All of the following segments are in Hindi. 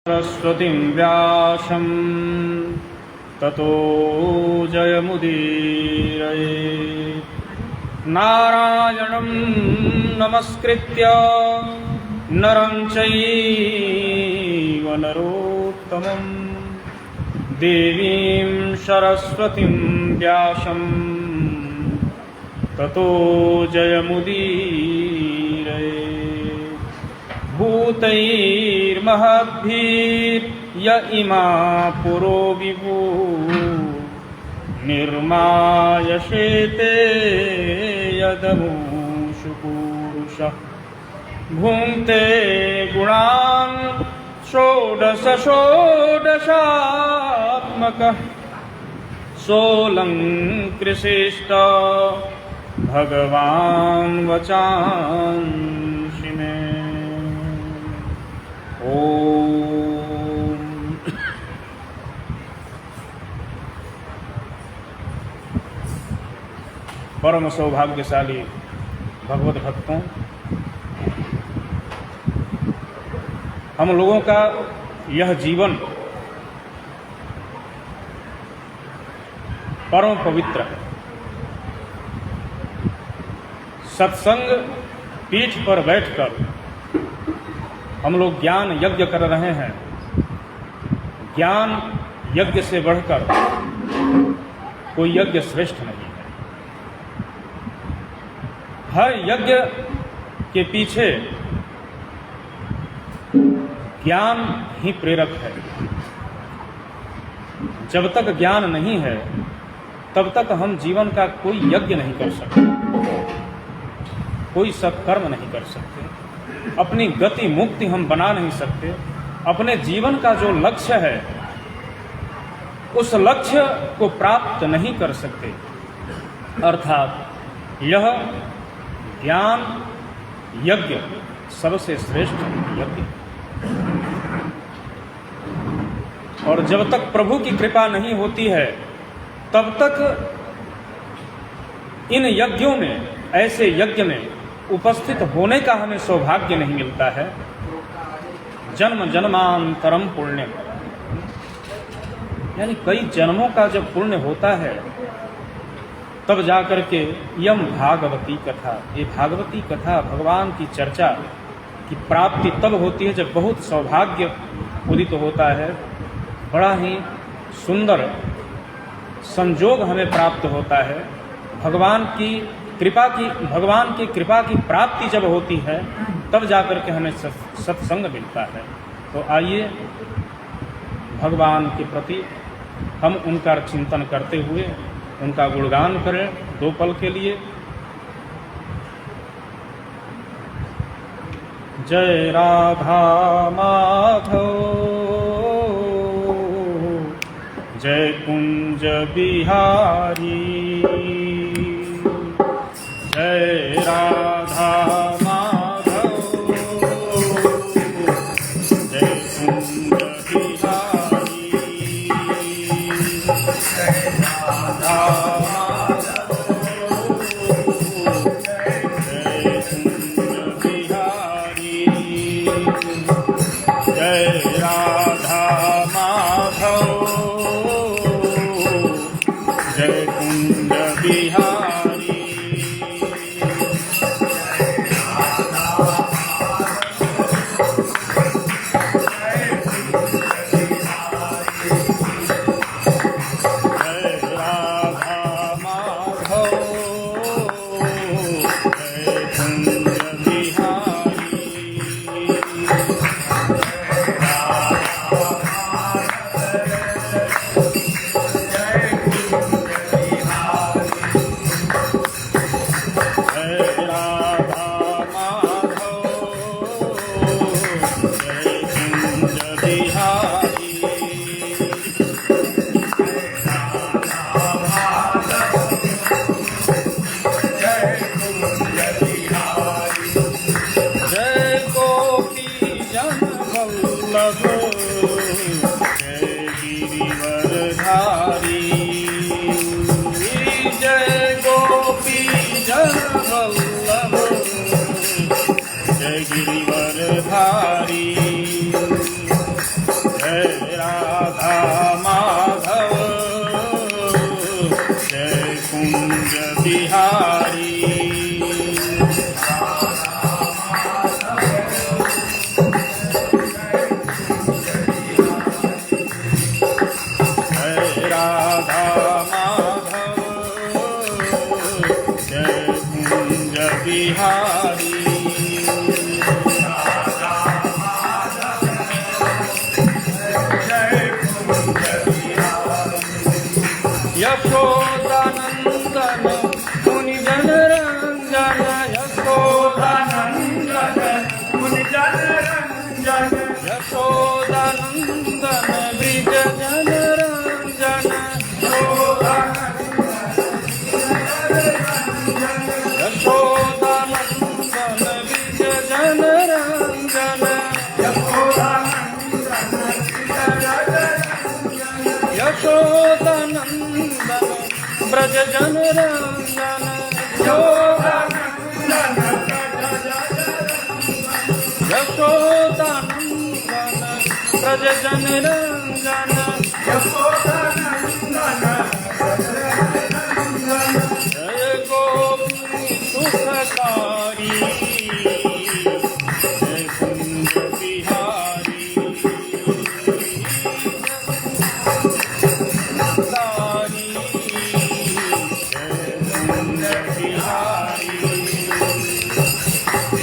सरस्वतीं व्यासं ततो जयमुदीरये। नारायणं नमस्कृत्य नरं चैव नरोत्तमं देवीं सरस्वतीं व्यासं ततो जयमुदीरये। भूतैर्महद्भिर्य इमा पुरो विभू निर्मायशेते यदमूषु पुरुषः भुङ्क्ते गुणान् षोडशात्मकः सोऽलङ्कृशिष्ट भगवान् वचांसि मे। ओम। परम सौभाग्यशाली भगवत भक्तों, हम लोगों का यह जीवन परम पवित्र है। सत्संग पीठ पर बैठकर हम लोग ज्ञान यज्ञ कर रहे हैं। ज्ञान यज्ञ से बढ़कर कोई यज्ञ श्रेष्ठ नहीं है। हर यज्ञ के पीछे ज्ञान ही प्रेरक है। जब तक ज्ञान नहीं है तब तक हम जीवन का कोई यज्ञ नहीं कर सकते, कोई सत्कर्म नहीं कर सकते, अपनी गति मुक्ति हम बना नहीं सकते। अपने जीवन का जो लक्ष्य है उस लक्ष्य को प्राप्त नहीं कर सकते। अर्थात यह ज्ञान यज्ञ सबसे श्रेष्ठ यज्ञ। और जब तक प्रभु की कृपा नहीं होती है तब तक इन यज्ञों में, ऐसे यज्ञ में उपस्थित होने का हमें सौभाग्य नहीं मिलता है। जन्म जन्मांतरम पुण्य, यानी कई जन्मों का जब पुण्य होता है तब जाकर के यम भागवती कथा, ये भागवती कथा, भगवान की चर्चा की प्राप्ति तब होती है जब बहुत सौभाग्य उदित होता है। बड़ा ही सुंदर संजोग हमें प्राप्त होता है। भगवान की कृपा की प्राप्ति जब होती है तब जाकर के हमें सत्संग मिलता है। तो आइए भगवान के प्रति हम उनका चिंतन करते हुए उनका गुणगान करें 2 पल के लिए। जय राधा माधव, जय कुंज बिहारी, जय राधा माधव, जय कुंज बिहारी, जय राधा माधव, जय कुंज बिहारी, जय राधा माधव, जय कुंज बिहारी। जय गिरिवर धारी। जय राधा माधव जय कुंज बिहारी जय राधा माधव जय कुंज बिहारी यशोदानंदन मुनि जन रंजन यशोदानंदन मुनि जन रंजन यशोदानंदन ब्रिज जन रंजन यशोदानंदन ब्रिज जन रंजन यशोदानंदन ब्रज जन रंजन यशोदानंदन ब्रज जन रंजन जय गोपी सुखकारी जय कुंज बिहारी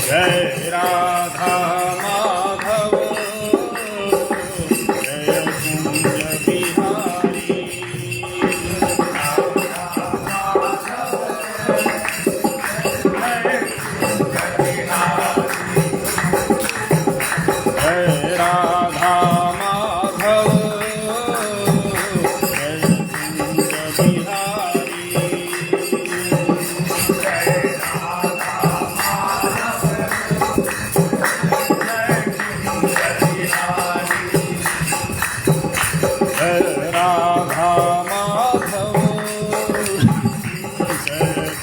जय राधा माधव जय कुंज बिहारी जय राधा माधव जय कुंज बिहारी राधा माधव जय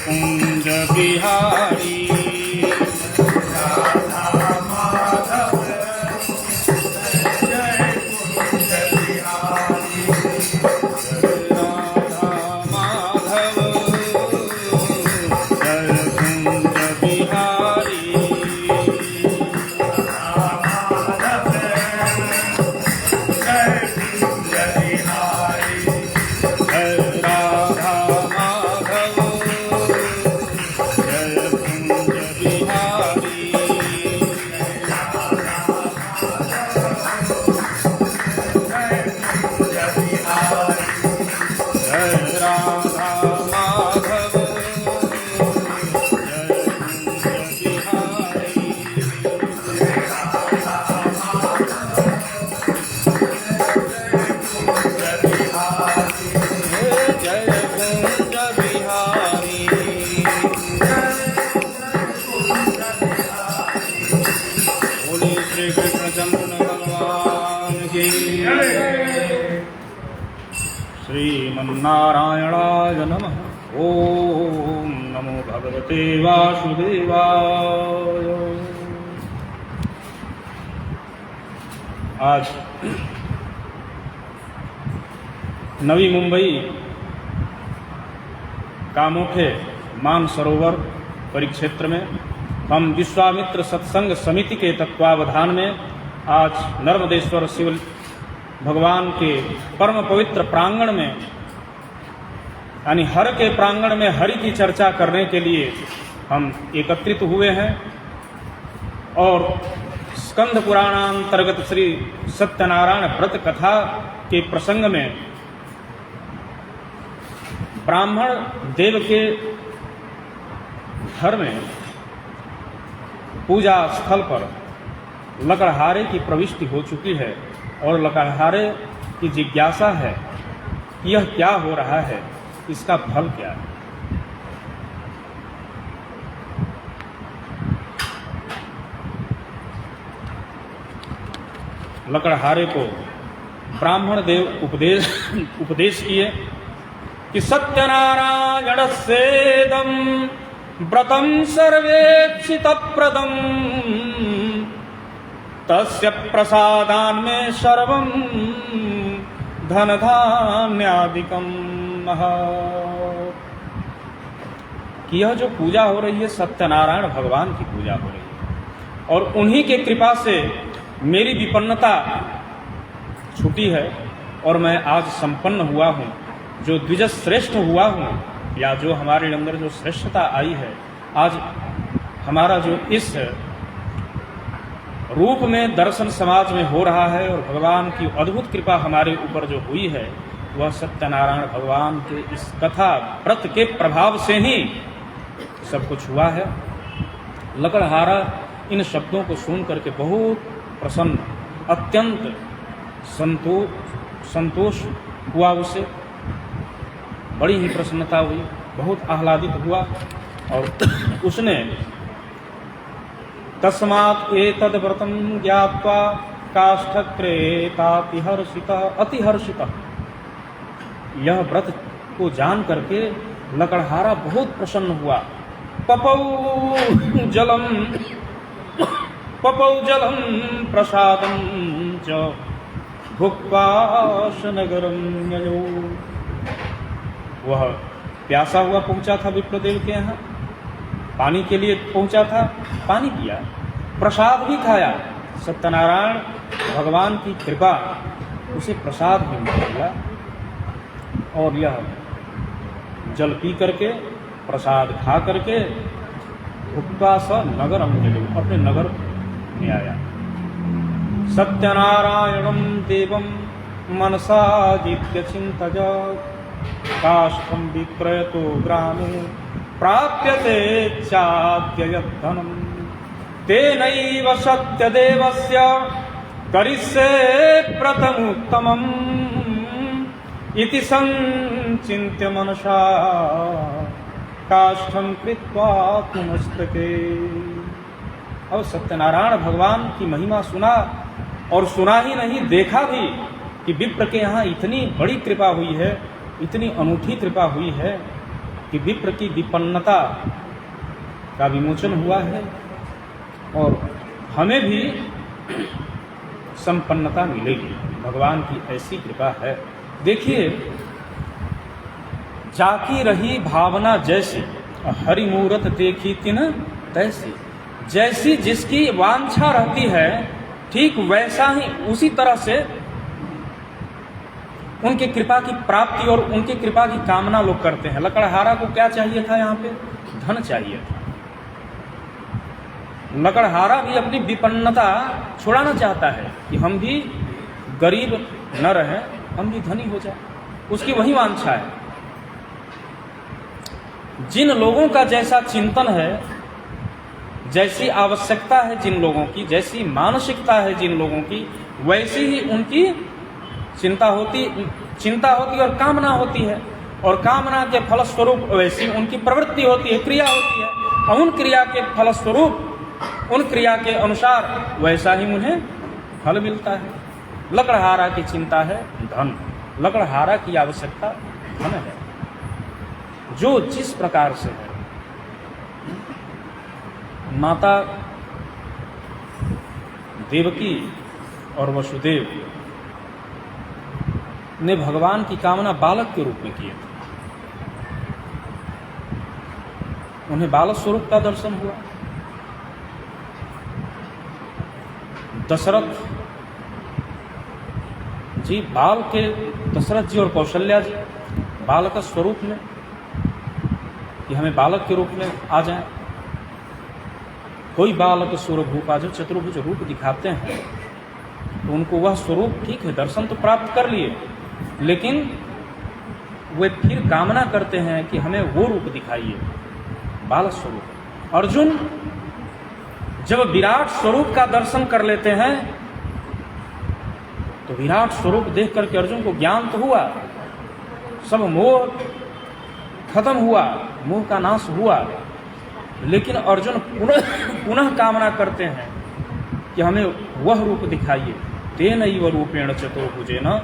कुंज बिहारी राधा माधव जय कुंज बिहारी राधा माधव जय कुंज बिहारी श्रीमन्नारायणाय नमः। ओम नमो भगवते वासुदेवाय। आज नवी मुंबई कामोठे मानसरोवर परिक्षेत्र में हम विश्वामित्र सत्संग समिति के तत्वावधान में आज नर्मदेश्वर शिव भगवान के परम पवित्र प्रांगण में यानी हर के प्रांगण में हरि की चर्चा करने के लिए हम एकत्रित हुए हैं और स्कंद पुराणांतर्गत श्री सत्यनारायण व्रत कथा के प्रसंग में ब्राह्मण देव के घर में पूजा स्थल पर लकड़हारे की प्रविष्टि हो चुकी है और लकड़हारे की जिज्ञासा है कि यह क्या हो रहा है, इसका फल क्या है। लकड़हारे को ब्राह्मण देव उपदेश किए कि सत्यनारायण सेदम व्रतम सर्वेक्षित प्रदम तस्य प्रसादान में सर्वं धन धान्यादिकम कि यह जो पूजा हो रही है सत्यनारायण भगवान की पूजा हो रही है और उन्हीं के कृपा से मेरी विपन्नता छूटी है और मैं आज संपन्न हुआ हूँ, जो द्विज श्रेष्ठ हुआ हूँ, या जो हमारे अंदर जो श्रेष्ठता आई है, आज हमारा जो इस रूप में दर्शन समाज में हो रहा है और भगवान की अद्भुत कृपा हमारे ऊपर जो हुई है, वह सत्यनारायण भगवान के इस कथा व्रत के प्रभाव से ही सब कुछ हुआ है। लकड़हारा इन शब्दों को सुन करके बहुत प्रसन्न, अत्यंत संतोष हुआ, उसे बड़ी ही प्रसन्नता हुई, बहुत आह्लादित हुआ और उसने तस्मात् एतद् व्रतं ज्ञात्वा काष्ठक्रेतातिहर्षितः अतिहर्षितः, यह व्रत को जान करके लकड़हारा बहुत प्रसन्न हुआ। पपौ जलम प्रसादं च भुक्त्वा नगरं ययौ, वह प्यासा हुआ पहुंचा था विप्रदेव के यहाँ, पानी के लिए पहुंचा था, पानी पिया, प्रसाद भी खाया। सत्यनारायण भगवान की कृपा उसे प्रसाद भी मिला और यह जल पी करके प्रसाद खा करके भुक्त्वा स नगरम ययौ, अपने नगर में आया। सत्यनारायणं देवं मनसा जित्य चिन्तयत्, काष्ठं विक्रयतो ग्रामे प्राप्यते चाद्ययद्धनं, तेनैव सत्यदेवस्य करिष्ये व्रतमुत्तमम् इति संचिन्त्य मनसा काष्ठं कृत्वा पुनस्तके। अब सत्यनारायण भगवान की महिमा सुना और सुना ही नहीं, देखा भी कि विप्र के यहाँ इतनी बड़ी कृपा हुई है, इतनी अनूठी कृपा हुई है कि विप्र की विपन्नता का विमोचन हुआ है और हमें भी संपन्नता मिलेगी। भगवान की ऐसी कृपा है। देखिए, जाकी रही भावना जैसी, हरि मूरत देखी तिन तैसी, जैसी जिसकी वांछा रहती है ठीक वैसा ही उसी तरह से उनके कृपा की प्राप्ति और उनकी कृपा की कामना लोग करते हैं। लकड़हारा को क्या चाहिए था? यहाँ पे धन चाहिए था। लकड़हारा भी अपनी विपन्नता छुड़ाना चाहता है कि हम भी गरीब न रहें, हम भी धनी हो जाए, उसकी वही वांछा है। जिन लोगों का जैसा चिंतन है, जैसी आवश्यकता है जिन लोगों की, जैसी मानसिकता है जिन लोगों की, वैसी ही उनकी चिंता होती और कामना होती है, और कामना के फलस्वरूप वैसी उनकी प्रवृत्ति होती है, क्रिया होती है, और उन क्रिया के फलस्वरूप, उन क्रिया के अनुसार वैसा ही उन्हें फल मिलता है। लकड़हारा की चिंता है धन, लकड़हारा की आवश्यकता धन है, जो जिस प्रकार से है। माता देवकी और वसुदेव ने भगवान की कामना बालक के रूप में की थी। उन्हें बालक स्वरूप का दर्शन हुआ। दशरथ जी, दशरथ जी और कौशल्या जी बालक स्वरूप में, कि हमें बालक के रूप में आ जाए। कोई बालक स्वरूप आ जाए, चतुर्भुज रूप दिखाते हैं तो उनको वह स्वरूप ठीक है, दर्शन तो प्राप्त कर लिए, लेकिन वे फिर कामना करते हैं कि हमें वो रूप दिखाइए, बालक स्वरूप। अर्जुन जब विराट स्वरूप का दर्शन कर लेते हैं तो विराट स्वरूप देख करके अर्जुन को ज्ञान तो हुआ, सब मोह खत्म हुआ, मोह का नाश हुआ, लेकिन अर्जुन पुनः कामना करते हैं कि हमें वह रूप दिखाइए। तेनैव रूपेण चतुर्भुजेन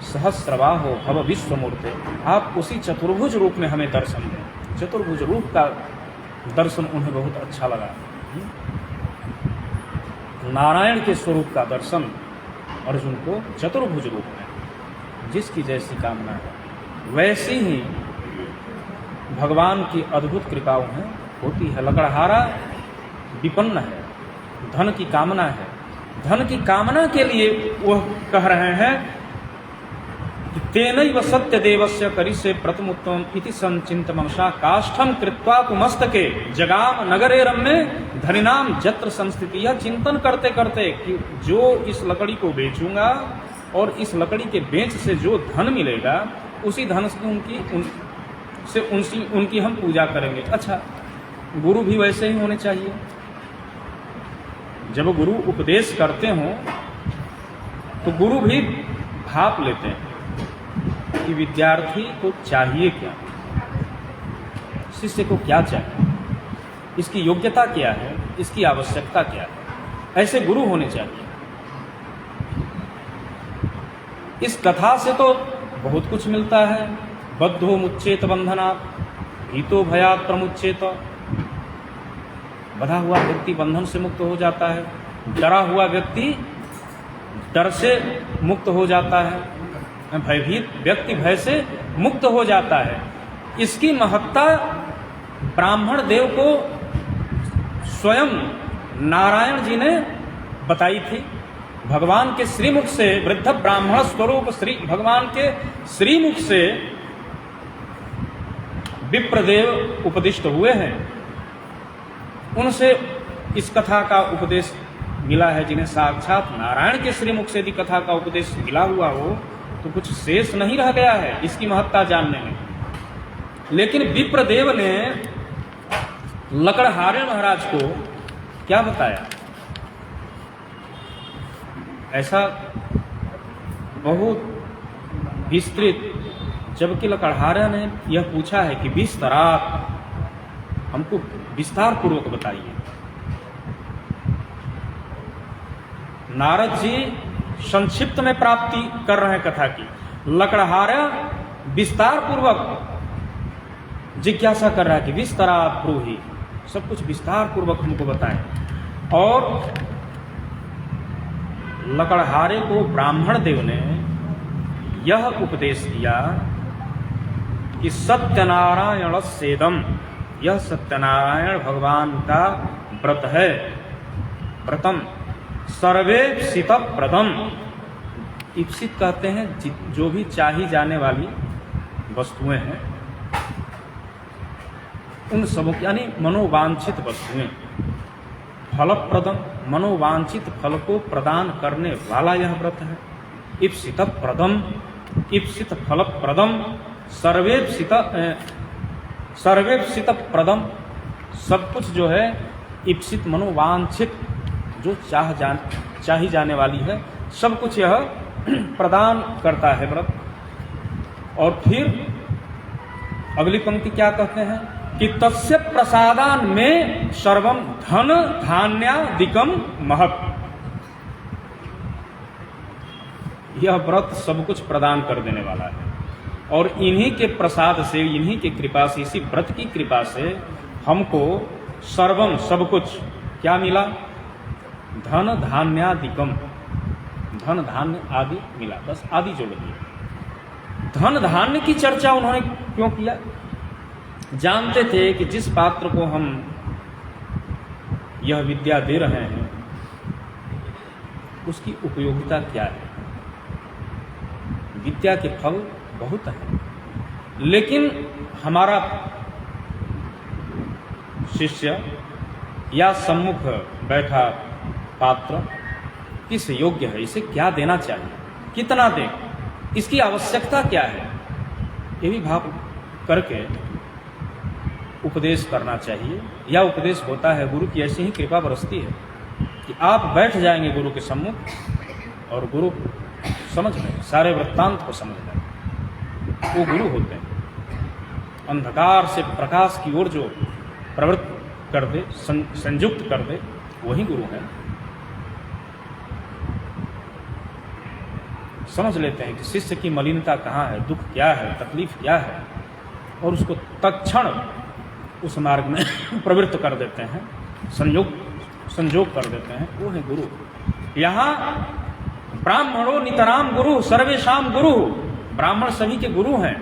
सहस्रबाहो भव विश्वमूर्ते, आप उसी चतुर्भुज रूप में हमें दर्शन दें। चतुर्भुज रूप का दर्शन उन्हें बहुत अच्छा लगा। नारायण के स्वरूप का दर्शन अर्जुन को चतुर्भुज रूप में, जिसकी जैसी कामना है वैसी ही भगवान की अद्भुत कृपाओं है होती है। लकड़हारा विपन्न है, धन की कामना है, धन की कामना के लिए वह कह रहे हैं कि तेनैव सत्यदेवस्य करिष्ये प्रथमोत्तमम् इति संचिन्त्य मनसा काष्ठं कृत्वा पुमस्तके जगाम नगरे रम्ये धनिनाम जत्र संस्थिति। यह चिंतन करते करते कि जो इस लकड़ी को बेचूंगा और इस लकड़ी के बेच से जो धन मिलेगा उसी धन से उनकी हम पूजा करेंगे। अच्छा, गुरु भी वैसे ही होने चाहिए। जब गुरु उपदेश करते हों तो गुरु भी भाप लेते हैं कि विद्यार्थी को चाहिए क्या, शिष्य को क्या चाहिए, इसकी योग्यता क्या है, इसकी आवश्यकता क्या है। ऐसे गुरु होने चाहिए। इस कथा से तो बहुत कुछ मिलता है। बद्धो मुच्चेत बंधनात् भीतो भयात् प्रमुच्चेत। बधा हुआ व्यक्ति बंधन से मुक्त हो जाता है, डरा हुआ व्यक्ति डर से मुक्त हो जाता है, भयभीत व्यक्ति भय से मुक्त हो जाता है। इसकी महत्ता ब्राह्मण देव को स्वयं नारायण जी ने बताई थी। भगवान के श्रीमुख से, वृद्ध ब्राह्मण स्वरूप श्री भगवान के श्रीमुख से विप्रदेव उपदिष्ट हुए हैं। उनसे इस कथा का उपदेश मिला है। जिन्हें साक्षात नारायण के श्रीमुख से यदि कथा का उपदेश मिला हुआ हो तो कुछ शेष नहीं रह गया है इसकी महत्ता जानने में। लेकिन विप्रदेव ने लकड़हारे महाराज को क्या बताया? ऐसा बहुत विस्तृत, जबकि लकड़हारा ने यह पूछा है कि विस्तरात, हमको विस्तार पूर्वक बताइए। नारद जी संक्षिप्त में प्राप्ति कर रहे हैं कथा की, लकड़हारा विस्तार पूर्वक जिज्ञासा कर रहा है कि विस्तरात ब्रूहि, सब कुछ विस्तार पूर्वक हमको बताएं। और लकड़हारे को ब्राह्मण देव ने यह उपदेश दिया कि सत्यनारायण सेदम, यह सत्यनारायण भगवान का व्रत है। व्रतम सर्वेप्सित प्रदम, इप्सित कहते हैं जो भी चाही जाने वाली वस्तुएं हैं उन सबों की, यानी मनोवांछित वस्तुएं। फलप्रदम, मनोवांछित फल को प्रदान करने वाला यह व्रत है। इप्सित प्रदम, इप्सित फलप्रदम, सर्वेप्सित प्रदम, सब कुछ जो है इप्सित मनोवांछित, जो चाही जाने वाली है, सब कुछ यह प्रदान करता है व्रत। और फिर अगली पंक्ति क्या कहते हैं कि तस्य प्रसादान में सर्वम धन धान्यादिकम महत्। यह व्रत सब कुछ प्रदान कर देने वाला है और इन्हीं के प्रसाद से, इन्हीं के कृपा से, इसी व्रत की कृपा से हमको सर्वम, सब कुछ क्या मिला? धन धान्यादिकम, धन धान्य आदि मिला। बस आदि जोड़ दिए। धन धान्य की चर्चा उन्होंने क्यों किया? जानते थे कि जिस पात्र को हम यह विद्या दे रहे हैं उसकी उपयोगिता क्या है। विद्या के फल बहुत हैं, लेकिन हमारा शिष्य या सम्मुख बैठा पात्र किस योग्य है, इसे क्या देना चाहिए, कितना दें, इसकी आवश्यकता क्या है, ये भी भाव करके उपदेश करना चाहिए। या उपदेश होता है, गुरु की ऐसी ही कृपा बरसती है कि आप बैठ जाएंगे गुरु के सम्मुख और गुरु समझ लें, सारे वृत्तांत को समझ लें। वो गुरु होते हैं। अंधकार से प्रकाश की ओर जो प्रवृत्त कर दे, संयुक्त कर दे, वही गुरु है। समझ लेते हैं कि शिष्य की मलिनता कहाँ है, दुख क्या है, तकलीफ क्या है, और उसको तत्क्षण उस मार्ग में प्रवृत्त कर देते हैं, संजोग कर देते हैं, वो है गुरु। यहाँ ब्राह्मणों नितराम गुरु सर्वेशाम गुरु, ब्राह्मण सभी के गुरु हैं,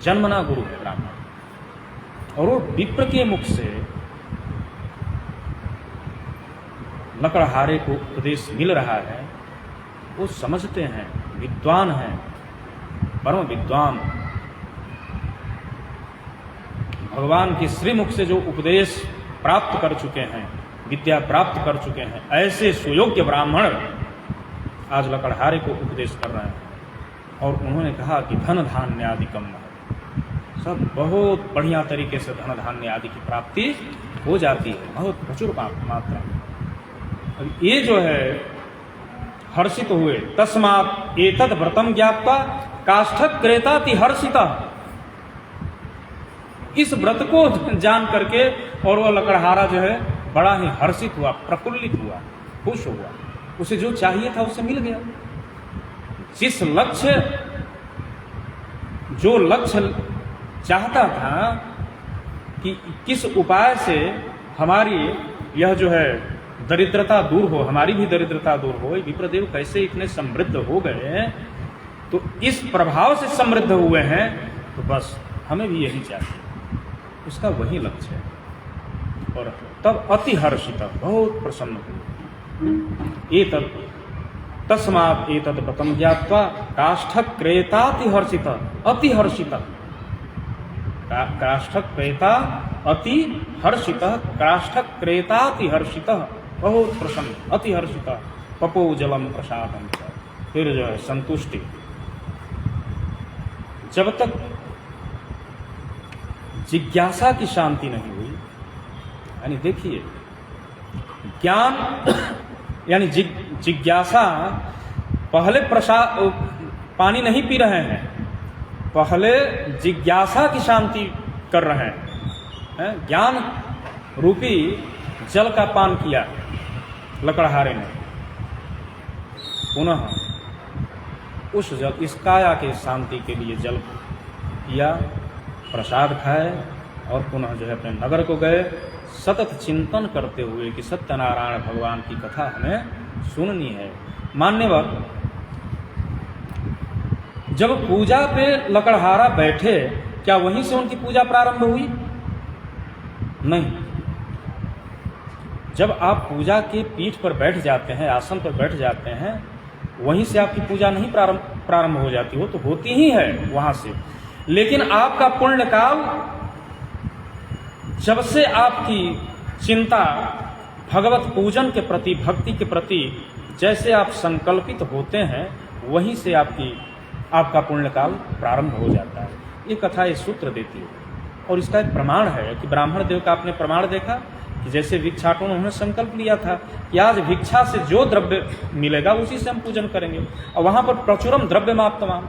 जन्मना गुरु है ब्राह्मण। और वो विप्र के मुख से लकड़हारे को उपदेश मिल रहा है, वो समझते हैं, विद्वान हैं, परम विद्वान, भगवान के श्रीमुख से जो उपदेश प्राप्त कर चुके हैं, विद्या प्राप्त कर चुके हैं, ऐसे सुयोग्य ब्राह्मण आज लकड़हारे को उपदेश कर रहे हैं। और उन्होंने कहा कि धन धान्य आदि कम है, सब बहुत बढ़िया तरीके से धन धान्य आदि की प्राप्ति हो जाती है, बहुत प्रचुर मात्रा में। अब ये जो है हर्षित हुए, तस्मात् एतद् व्रतम ज्ञात्वा काष्ठक क्रेताति हर्षिता, इस व्रत को जान करके और वह लकड़हारा जो है बड़ा ही हर्षित हुआ, प्रफुल्लित हुआ, खुश हुआ, उसे जो चाहिए था उसे मिल गया। जिस लक्ष्य, जो लक्ष्य चाहता था कि किस उपाय से हमारी यह जो है दरिद्रता दूर हो, हमारी भी दरिद्रता दूर हो, विप्रदेव कैसे इतने समृद्ध हो गए, तो इस प्रभाव से समृद्ध हुए हैं, तो बस हमें भी यही चाहिए, उसका वही लक्ष्य है। और तब अति हर्षित, बहुत प्रसन्न हुए। एतत् तस्मात् एतद् व्रतम ज्ञात्वा काष्ठक क्रेताति हर्षित, अति हर्षित, काष्ठक क्रेता अति हर्षित, काष्ठक क्रेताति हर्षित, बहुत प्रसन्न, अति हर्षित। पपो जलम प्रसादम, फिर जो है संतुष्टि। जब तक जिज्ञासा की शांति नहीं हुई, यानी देखिए ज्ञान यानी जिज्ञासा, पहले प्रसाद पानी नहीं पी रहे हैं, पहले जिज्ञासा की शांति कर रहे हैं। ज्ञान रूपी जल का पान किया लकड़हारे ने, पुनः उस जल, इस काया के शांति के लिए जल पिया, प्रसाद खाए और पुनः जो है अपने नगर को गए, सतत चिंतन करते हुए कि सत्यनारायण भगवान की कथा हमें सुननी है। मान्यवर जब पूजा पे लकड़हारा बैठे, क्या वहीं से उनकी पूजा प्रारंभ हुई? नहीं। जब आप पूजा के पीठ पर बैठ जाते हैं, आसन पर बैठ जाते हैं, वहीं से आपकी पूजा नहीं प्रारंभ हो जाती, वो तो होती ही है वहां से। लेकिन आपका पुण्य काल, जब से आपकी चिंता भगवत पूजन के प्रति, भक्ति के प्रति जैसे आप संकल्पित होते हैं, वहीं से आपका पुण्य काल प्रारंभ हो जाता है। ये कथा ये सूत्र देती है। और इसका एक प्रमाण है कि ब्राह्मण देव का आपने प्रमाण देखा कि जैसे भिक्षाटन उन्होंने संकल्प लिया था कि आज भिक्षा से जो द्रव्य मिलेगा उसी से हम पूजन करेंगे, और वहां पर प्रचुरम द्रव्य माप्तवान,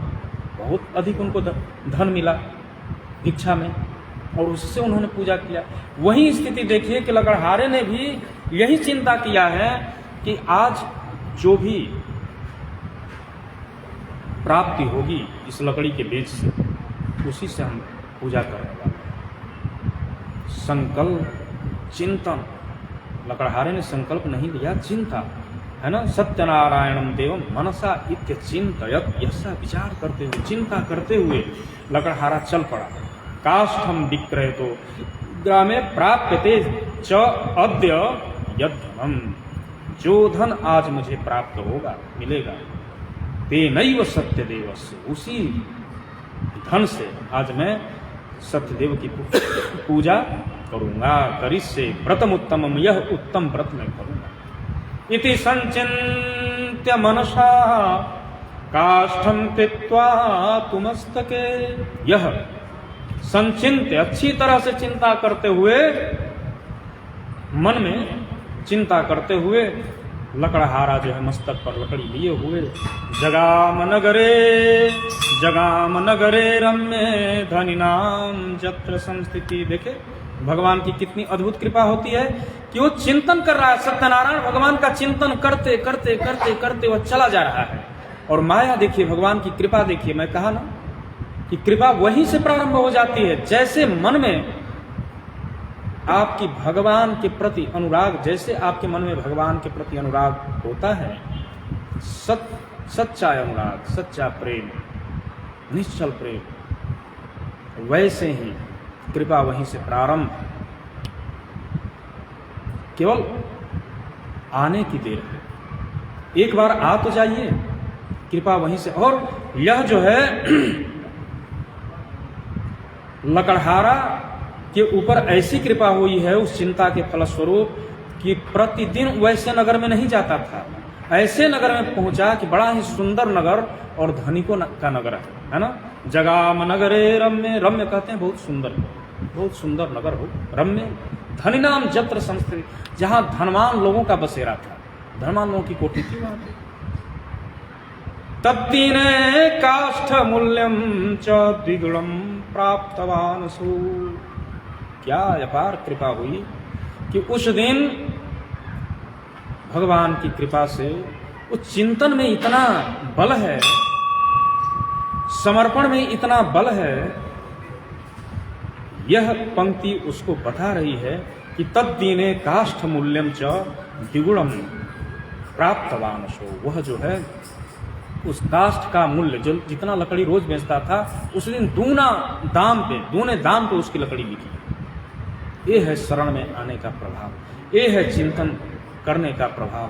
बहुत अधिक उनको धन मिला भिक्षा में, और उससे उन्होंने पूजा किया। वही स्थिति देखिए कि लकड़हारे ने भी यही चिंता किया है कि आज जो भी प्राप्ति होगी इस लकड़ी के बीज से, उसी से हम पूजा करेंगे। संकल्प, चिंतन, लकड़हारे ने संकल्प नहीं लिया, चिंता है ना। सत्यनारायणम देवम मनसा इत्य चिंतयत, ऐसा विचार करते हुए, चिंता करते हुए लकड़हारा चल पड़ा। काष्ठम विक्रयतो ग्रामे प्राप्यते च अद्य यद्धनम, जो धन आज मुझे प्राप्त होगा, मिलेगा, तेनैव सत्यदेवस्य, उसी धन से आज मैं सत्यदेव की पूजा करूंगा। करिष्ये व्रतम उत्तमम, यह उत्तम व्रत मैं करूंगा। इति संचिन्त्य मनसा काष्ठम कृत्वा तुमस्तके, यह संचिन्त्य, अच्छी तरह से चिंता करते हुए, मन में चिंता करते हुए लकड़हारा जो है मस्तक पर लकड़ी लिए हुए, जगाम नगरे रम्य धनिनाम जत्र संस्थिति। देखे भगवान की कितनी अद्भुत कृपा होती है कि वो चिंतन कर रहा है, सत्यनारायण भगवान का चिंतन करते करते करते करते वह चला जा रहा है। और माया देखिए, भगवान की कृपा देखिए, मैं कहा ना कि कृपा वहीं से प्रारंभ हो जाती है। जैसे मन में आपकी भगवान के प्रति अनुराग, जैसे आपके मन में भगवान के प्रति अनुराग होता है, सच्चा अनुराग, सच्चा प्रेम, निश्चल प्रेम, वैसे ही कृपा वहीं से प्रारंभ, केवल आने की देर है। एक बार आ तो जाइए, कृपा वहीं से। और यह जो है लकड़हारा के ऊपर ऐसी कृपा हुई है उस चिंता के फलस्वरूप कि प्रतिदिन वैसे नगर में नहीं जाता था, ऐसे नगर में पहुंचा कि बड़ा ही सुंदर नगर और धनिकों का नगर है ना। जगाम नगरे रम्य, रम्य कहते हैं बहुत सुंदर नगर हो, रम्य। धनी नाम जत्र संस्कृति, जहां धनवान लोगों का बसेरा था, धनवान लोगों की कोठी थी वहां पे। तत्तीने काष्ठ मूल्यम च द्विगुणम प्राप्तवान सु। क्या अपार कृपा हुई कि उस दिन भगवान की कृपा से उस चिंतन में इतना बल है, समर्पण में इतना बल है। यह पंक्ति उसको बता रही है कि तद्दीने काष्ठ मूल्यम च द्विगुणम प्राप्तवान सो। वह जो है उस काष्ठ का मूल्य, जो जितना लकड़ी रोज बेचता था, उस दिन दूने दाम पे उसकी लकड़ी बिकी। ये है शरण में आने का प्रभाव, ये है चिंतन करने का प्रभाव।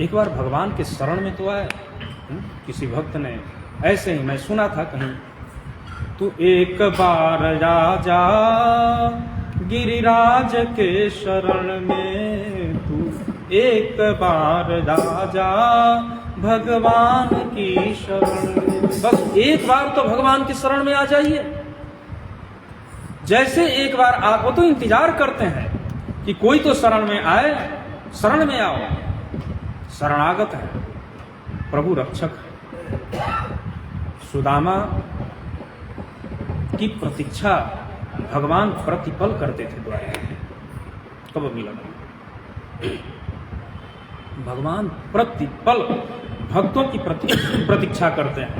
एक बार भगवान के शरण में तो आए। किसी भक्त ने ऐसे ही, मैं सुना था कहीं, तू एक बार राजा गिरिराज के शरण में, तू एक बार राजा भगवान की शरण में। बस एक बार तो भगवान की शरण में आ जाइए। जैसे एक बार आप, वो तो इंतजार करते हैं कि कोई तो शरण में आए, शरण में आओ। शरणागत है, प्रभु रक्षक है। सुदामा की प्रतीक्षा भगवान प्रतिपल करते थे द्वारा, कब मिला भगवान प्रतिपल भक्तों की प्रतीक्षा करते हैं।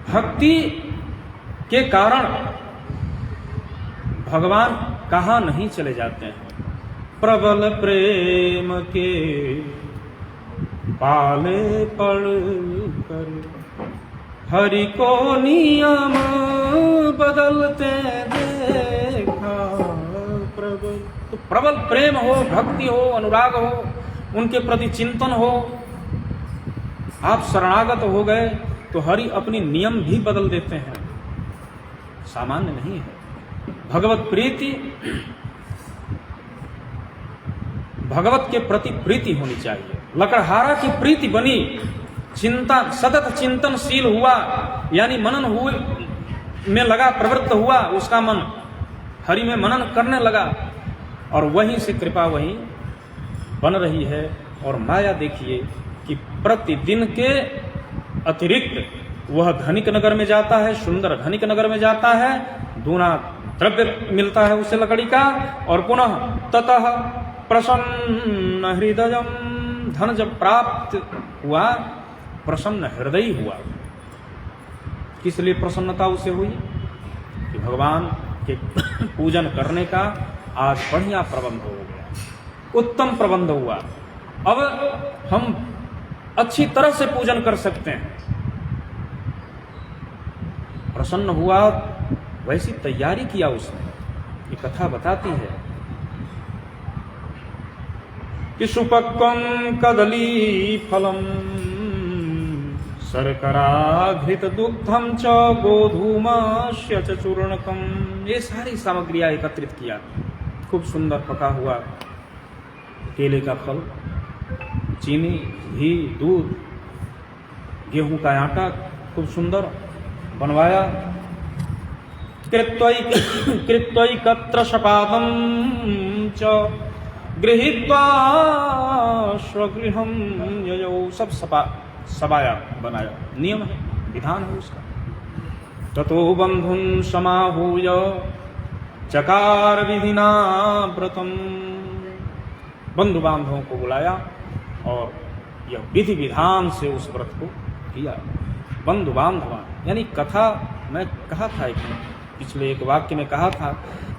भक्ति के कारण भगवान कहाँ नहीं चले जाते हैं। प्रबल प्रेम के पाले पड़ कर हरि को नियम बदलते देखा। प्रबल, तो प्रबल प्रेम हो, भक्ति हो, अनुराग हो, उनके प्रति चिंतन हो, आप शरणागत हो गए तो हरि अपनी नियम भी बदल देते हैं। सामान्य नहीं है। भगवत प्रीति, भगवत के प्रति प्रीति होनी चाहिए। लकड़हारा की प्रीति बनी, चिंता, सतत चिंतनशील हुआ, यानी मनन हुए में लगा, प्रवृत्त हुआ, उसका मन हरि में मनन करने लगा, और वहीं से कृपा वहीं बन रही है। और माया देखिए कि प्रतिदिन के अतिरिक्त वह धनिक नगर में जाता है, सुंदर धनिक नगर में जाता है, दूना द्रव्य मिलता है उसे लकड़ी का, और पुनः ततः प्रसन्न हृदयम, धन जब प्राप्त हुआ प्रसन्न हृदय हुआ। किस लिए प्रसन्नता उसे हुई कि भगवान के पूजन करने का आज बढ़िया प्रबंध हो गया, उत्तम प्रबंध हुआ। अब हम अच्छी तरह से पूजन कर सकते हैं। प्रसन्न हुआ, वैसी तैयारी किया उसने। ये कथा बताती है कि सुपक्वम कदली फलम शर्कराघृत दुग्धम च गोधूमस्य च चूर्णकम। ये सारी सामग्रियां एकत्रित किया। खूब सुंदर पका हुआ केले का फल, चीनी, घी, दूध, गेहूं का आटा खूब सुंदर बनवाया। कृत्वैकत्र शपादम च गृहीत्वा स्वगृहम ययौ। सब सबाया बनाया, नियम है, विधान है उसका। ततो बंधुन समाहूय चकार विधिना व्रतम। बंधु बांधवों को बुलाया और यह विधि विधान से उस व्रत को किया। बंधु बांधवा, यानी कथा मैं कहा था पिछले एक वाक्य में कहा था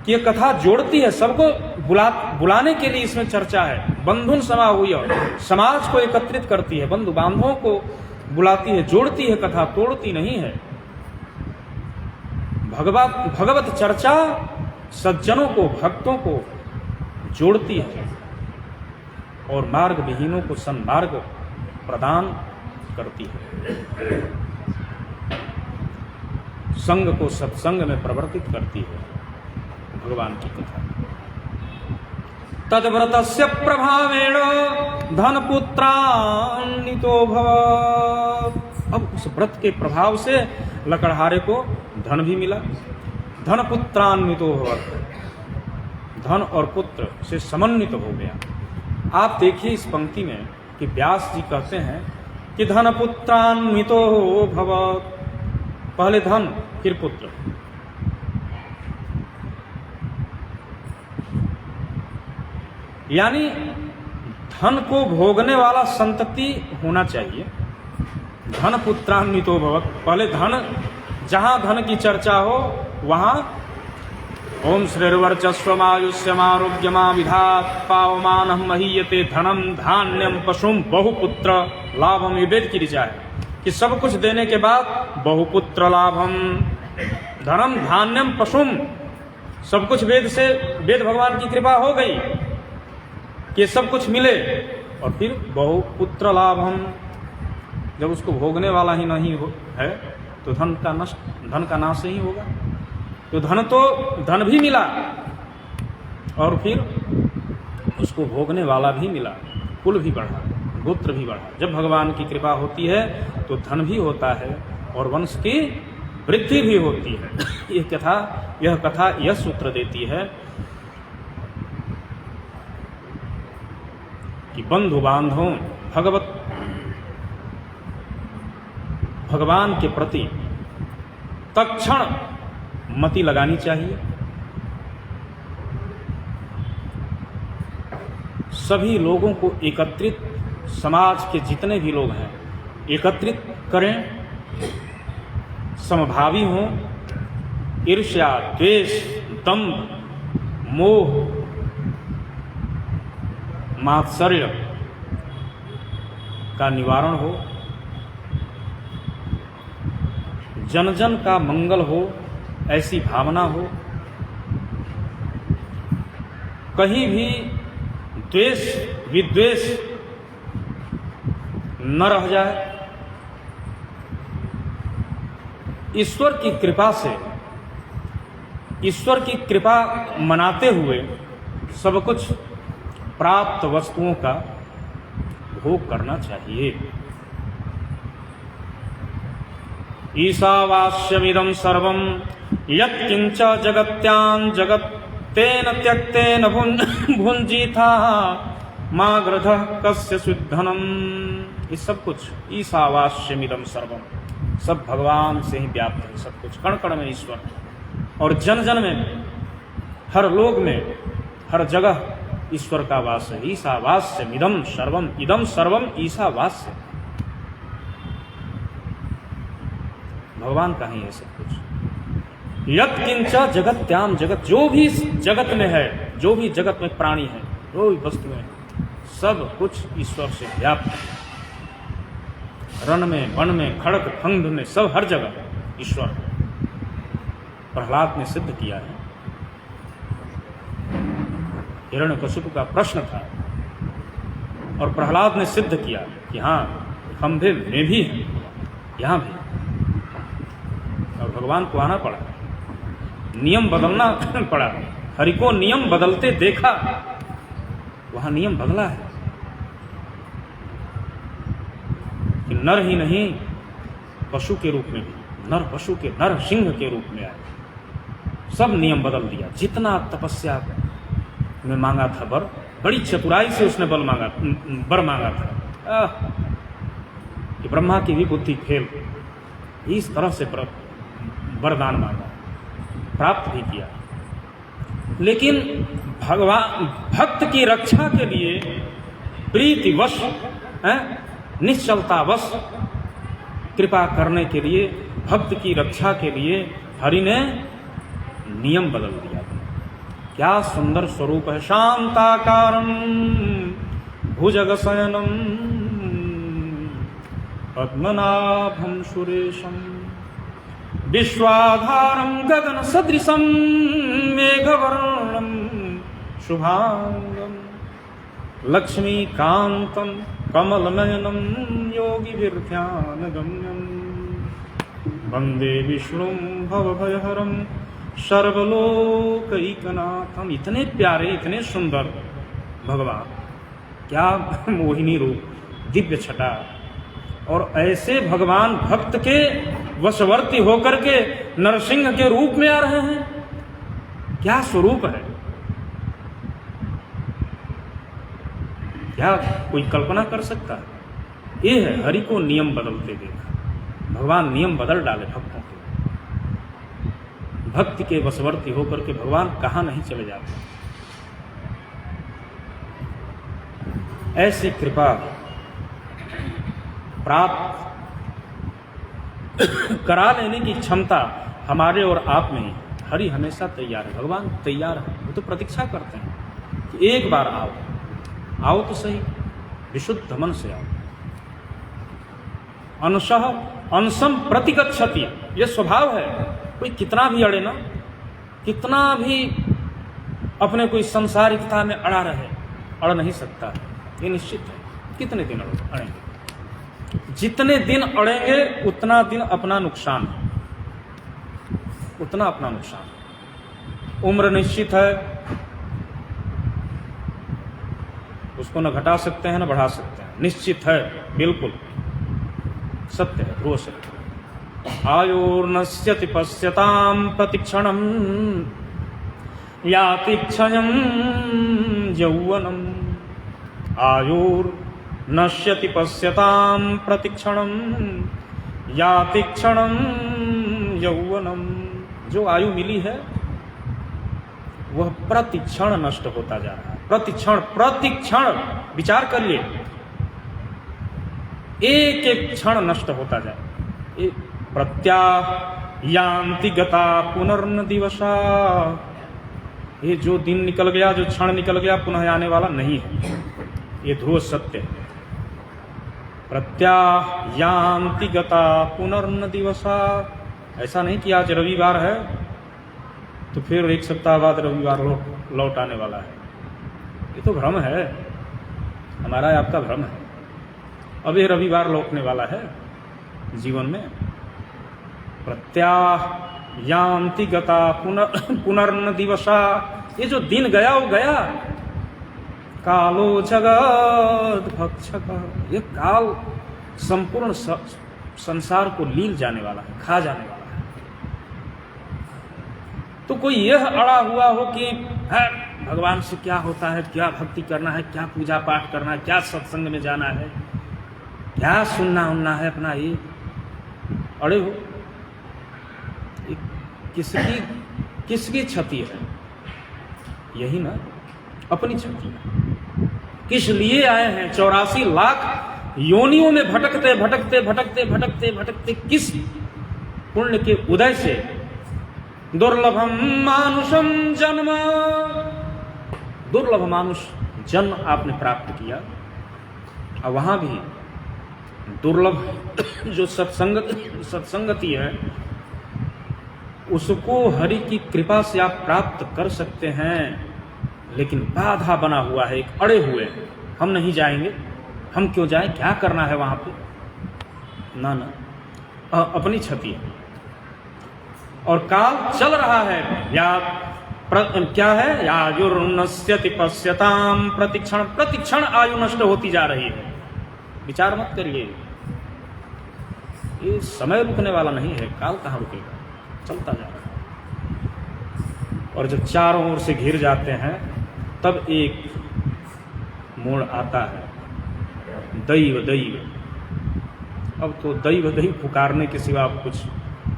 कि ये कथा जोड़ती है, सबको बुलाने के लिए इसमें चर्चा है। बंधुन समा हुई, समाज को एकत्रित करती है, बंधु बांधवों को बुलाती है, जोड़ती है कथा, तोड़ती नहीं है। भगवत चर्चा सज्जनों को, भक्तों को जोड़ती है और मार्ग विहीनों को सन्मार्ग प्रदान करती है, संग को सत्संग में प्रवर्तित करती है भगवान की कथा। तद्व्रतस्य प्रभावेण धनपुत्रान्वितो भवत्। अब उस व्रत के प्रभाव से लकड़हारे को धन भी मिला। धनपुत्रान्वितो भवत्, धन और पुत्र से समन्वित हो गया। आप देखिए इस पंक्ति में कि व्यास जी कहते हैं कि धनपुत्रान्वितो भवत्, पहले धन फिर पुत्र। यानी धन को भोगने वाला संतति होना चाहिए। धन पुत्रान्वितो भवत्, पहले धन, जहां धन की चर्चा हो वहां ओम श्रीर्वर्चस्वमायुष्यमारोग्यमाविधात् पावमानः महीयते धनम धान्यम पशुम बहुपुत्र लाभम। ये वेद की ऋचा है कि सब कुछ देने के बाद बहुपुत्र लाभम, धनम धान्यम पशुम, सब कुछ वेद भगवान की कृपा हो गई कि सब कुछ मिले, और फिर बहुपुत्र लाभम, जब उसको भोगने वाला ही नहीं है तो धन का नाश ही होगा। तो धन भी मिला और फिर उसको भोगने वाला भी मिला, कुल भी बढ़ा, गोत्र भी बढ़ा। जब भगवान की कृपा होती है तो धन भी होता है और वंश की वृद्धि भी होती है। यह कथा यह सूत्र देती है कि बंधु बांधवों भगवान के प्रति तत्क्षण मति लगानी चाहिए। सभी लोगों को एकत्रित, समाज के जितने भी लोग हैं एकत्रित करें, समभावी हों। ईर्ष्या, द्वेष, दंभ, मोह, मात्सर्य का निवारण हो, जन जन का मंगल हो, ऐसी भावना हो। कहीं भी द्वेष विद्वेष न रह जाए। ईश्वर की कृपा से, ईश्वर की कृपा मनाते हुए सब कुछ प्राप्त वस्तुओं का भोग करना चाहिए। ईशावास्यमिदं सर्वं यत्किंच जगत्यां जगत्तेन त्यक्तेन भुंजीथा मां ग्रधः कस्य सुधनम। ये सब कुछ ईशावास्यमिदं सर्वम, सब भगवान से ही व्याप्त है, सब कुछ कण कण में ईश्वर, और जन जन में, हर लोक में, हर जगह ईश्वर का वास है। ईशावास्यमिदं सर्वम, इदं सर्वम ईशावास्य, भगवान का ही है सब कुछ। यत्किंच जगत्याम जगत, जो भी जगत में है, जो भी जगत में प्राणी है, जो भी वस्तुएं हैं, सब कुछ ईश्वर से व्याप्त है। रण में, वन में, खड़क खंड में, सब हर जगह ईश्वर। प्रहलाद ने सिद्ध किया है। हिरण्यकशिपु का प्रश्न था और प्रहलाद ने सिद्ध किया कि हाँ, खंभे में भी है, यहां भी। और भगवान को आना पड़ा, नियम बदलना पड़ा। हरि को नियम बदलते देखा, वहां नियम बदला है कि नर ही नहीं, पशु के रूप में भी, नर पशु के, नर सिंह के रूप में आए। सब नियम बदल दिया। जितना तपस्या में मांगा था वर, बड़ी चतुराई से उसने वर मांगा था कि ब्रह्मा की भी बुद्धि फेल, इस तरह से वरदान मांगा, प्राप्त भी किया। लेकिन भगवान भक्त की रक्षा के लिए प्रीतिवश, निश्चलतावश कृपा करने के लिए, भक्त की रक्षा के लिए हरि ने नियम बदल दिया। क्या सुंदर स्वरूप है। शांताकारं भुजगशयनं पद्मनाभं सुरेशं विश्वाधारं गगनसदृशं मेघवर्णं शुभांगं लक्ष्मीकान्तं कमलनयनं योगिभिर्ध्यानगम्यं वन्दे विष्णुं भवभयहरं सर्वलोकैकनाथम। इतने प्यारे, इतने सुंदर भगवान, क्या मोहिनी रूप, दिव्य छटा। और ऐसे भगवान भक्त के वशवर्ती होकर के नरसिंह के रूप में आ रहे हैं। क्या स्वरूप है, क्या कोई कल्पना कर सकता है? ये है हरि को नियम बदलते देखा। भगवान नियम बदल डाले भक्तों के। भक्ति के वशवर्ती होकर के भगवान कहाँ नहीं चले जाते। ऐसी कृपा प्राप्त करा लेने की क्षमता हमारे और आप में ही। हरि हमेशा तैयार है, भगवान तैयार है। वो तो प्रतीक्षा करते हैं कि एक बार आओ, आओ तो सही, विशुद्ध मन से आओ। अंशः अंशम प्रतिगच्छति, ये स्वभाव है। कोई कितना भी अड़े ना, कितना भी अपने कोई संसारिकता में अड़ा रहे, अड़ नहीं सकता। ये निश्चित है। कितने दिन अड़ेंगे, जितने दिन अड़ेंगे उतना दिन अपना नुकसान है, उतना अपना नुकसान। उम्र निश्चित है, उसको न घटा सकते हैं न बढ़ा सकते हैं, निश्चित है, बिल्कुल सत्य है, ध्रुव सत्य। आयुर्नश्यति पश्यतां प्रतिक्षणं याति क्षयं यौवनम्। आयुर्नश्यति पश्यतां प्रतिक्षणं याति क्षणं यौवनम्। जो आयु मिली है वह प्रतिक्षण नष्ट होता जा रहा है। प्रतिक्षण, प्रतिक्षण विचार करिए, एक एक क्षण नष्ट होता जाए। प्रत्यायान्ति गता पुनर्न दिवसा। ये जो दिन निकल गया, जो क्षण निकल गया, पुनः आने वाला नहीं है। ये ध्रुव सत्य है। प्रत्यायान्ति गता पुनर्न दिवसा। ऐसा नहीं कि आज रविवार है तो फिर एक सप्ताह बाद रविवार लौट आने वाला है। ये तो भ्रम है, हमारा आपका भ्रम है। अब ये रविवार लौटने वाला है जीवन में। प्रत्यायान्ति गता पुनर्न दिवसा। ये जो दिन गया वो गया। कालो जगत भक्षक। ये काल संपूर्ण संसार को लील जाने वाला है, खा जाने वाला है। तो कोई यह अड़ा हुआ हो कि है भगवान से क्या होता है, क्या भक्ति करना है, क्या पूजा पाठ करना है, क्या सत्संग में जाना है, क्या सुनना उनना है, अपना ये अड़े हो। किसकी क्षति है? यही ना, अपनी क्षति है। किस लिए आए हैं 84 लाख योनियों में भटकते भटकते भटकते भटकते भटकते, किस पुण्य के उदय से दुर्लभम मानुषम जन्म, दुर्लभ मानुष जन्म आपने प्राप्त किया। और वहां भी दुर्लभ जो सत्संगति है उसको हरि की कृपा से आप प्राप्त कर सकते हैं। लेकिन बाधा बना हुआ है, एक अड़े हुए हैं। हम नहीं जाएंगे, हम क्यों जाएं, क्या करना है वहां पे? ना ना, अपनी क्षति है। और काल चल रहा है, या क्या है, आयुर्नश्यति पश्यताम प्रतिक्षण। प्रतिक्षण आयु नष्ट होती जा रही है। विचार मत करिए, ये समय रुकने वाला नहीं है। काल कहाँ रुकेगा, चलता जा रहा है। और जब चारों ओर से घिर जाते हैं तब एक मोड़ आता है, दैव दैव। अब तो दैव दैव पुकारने के सिवा अब कुछ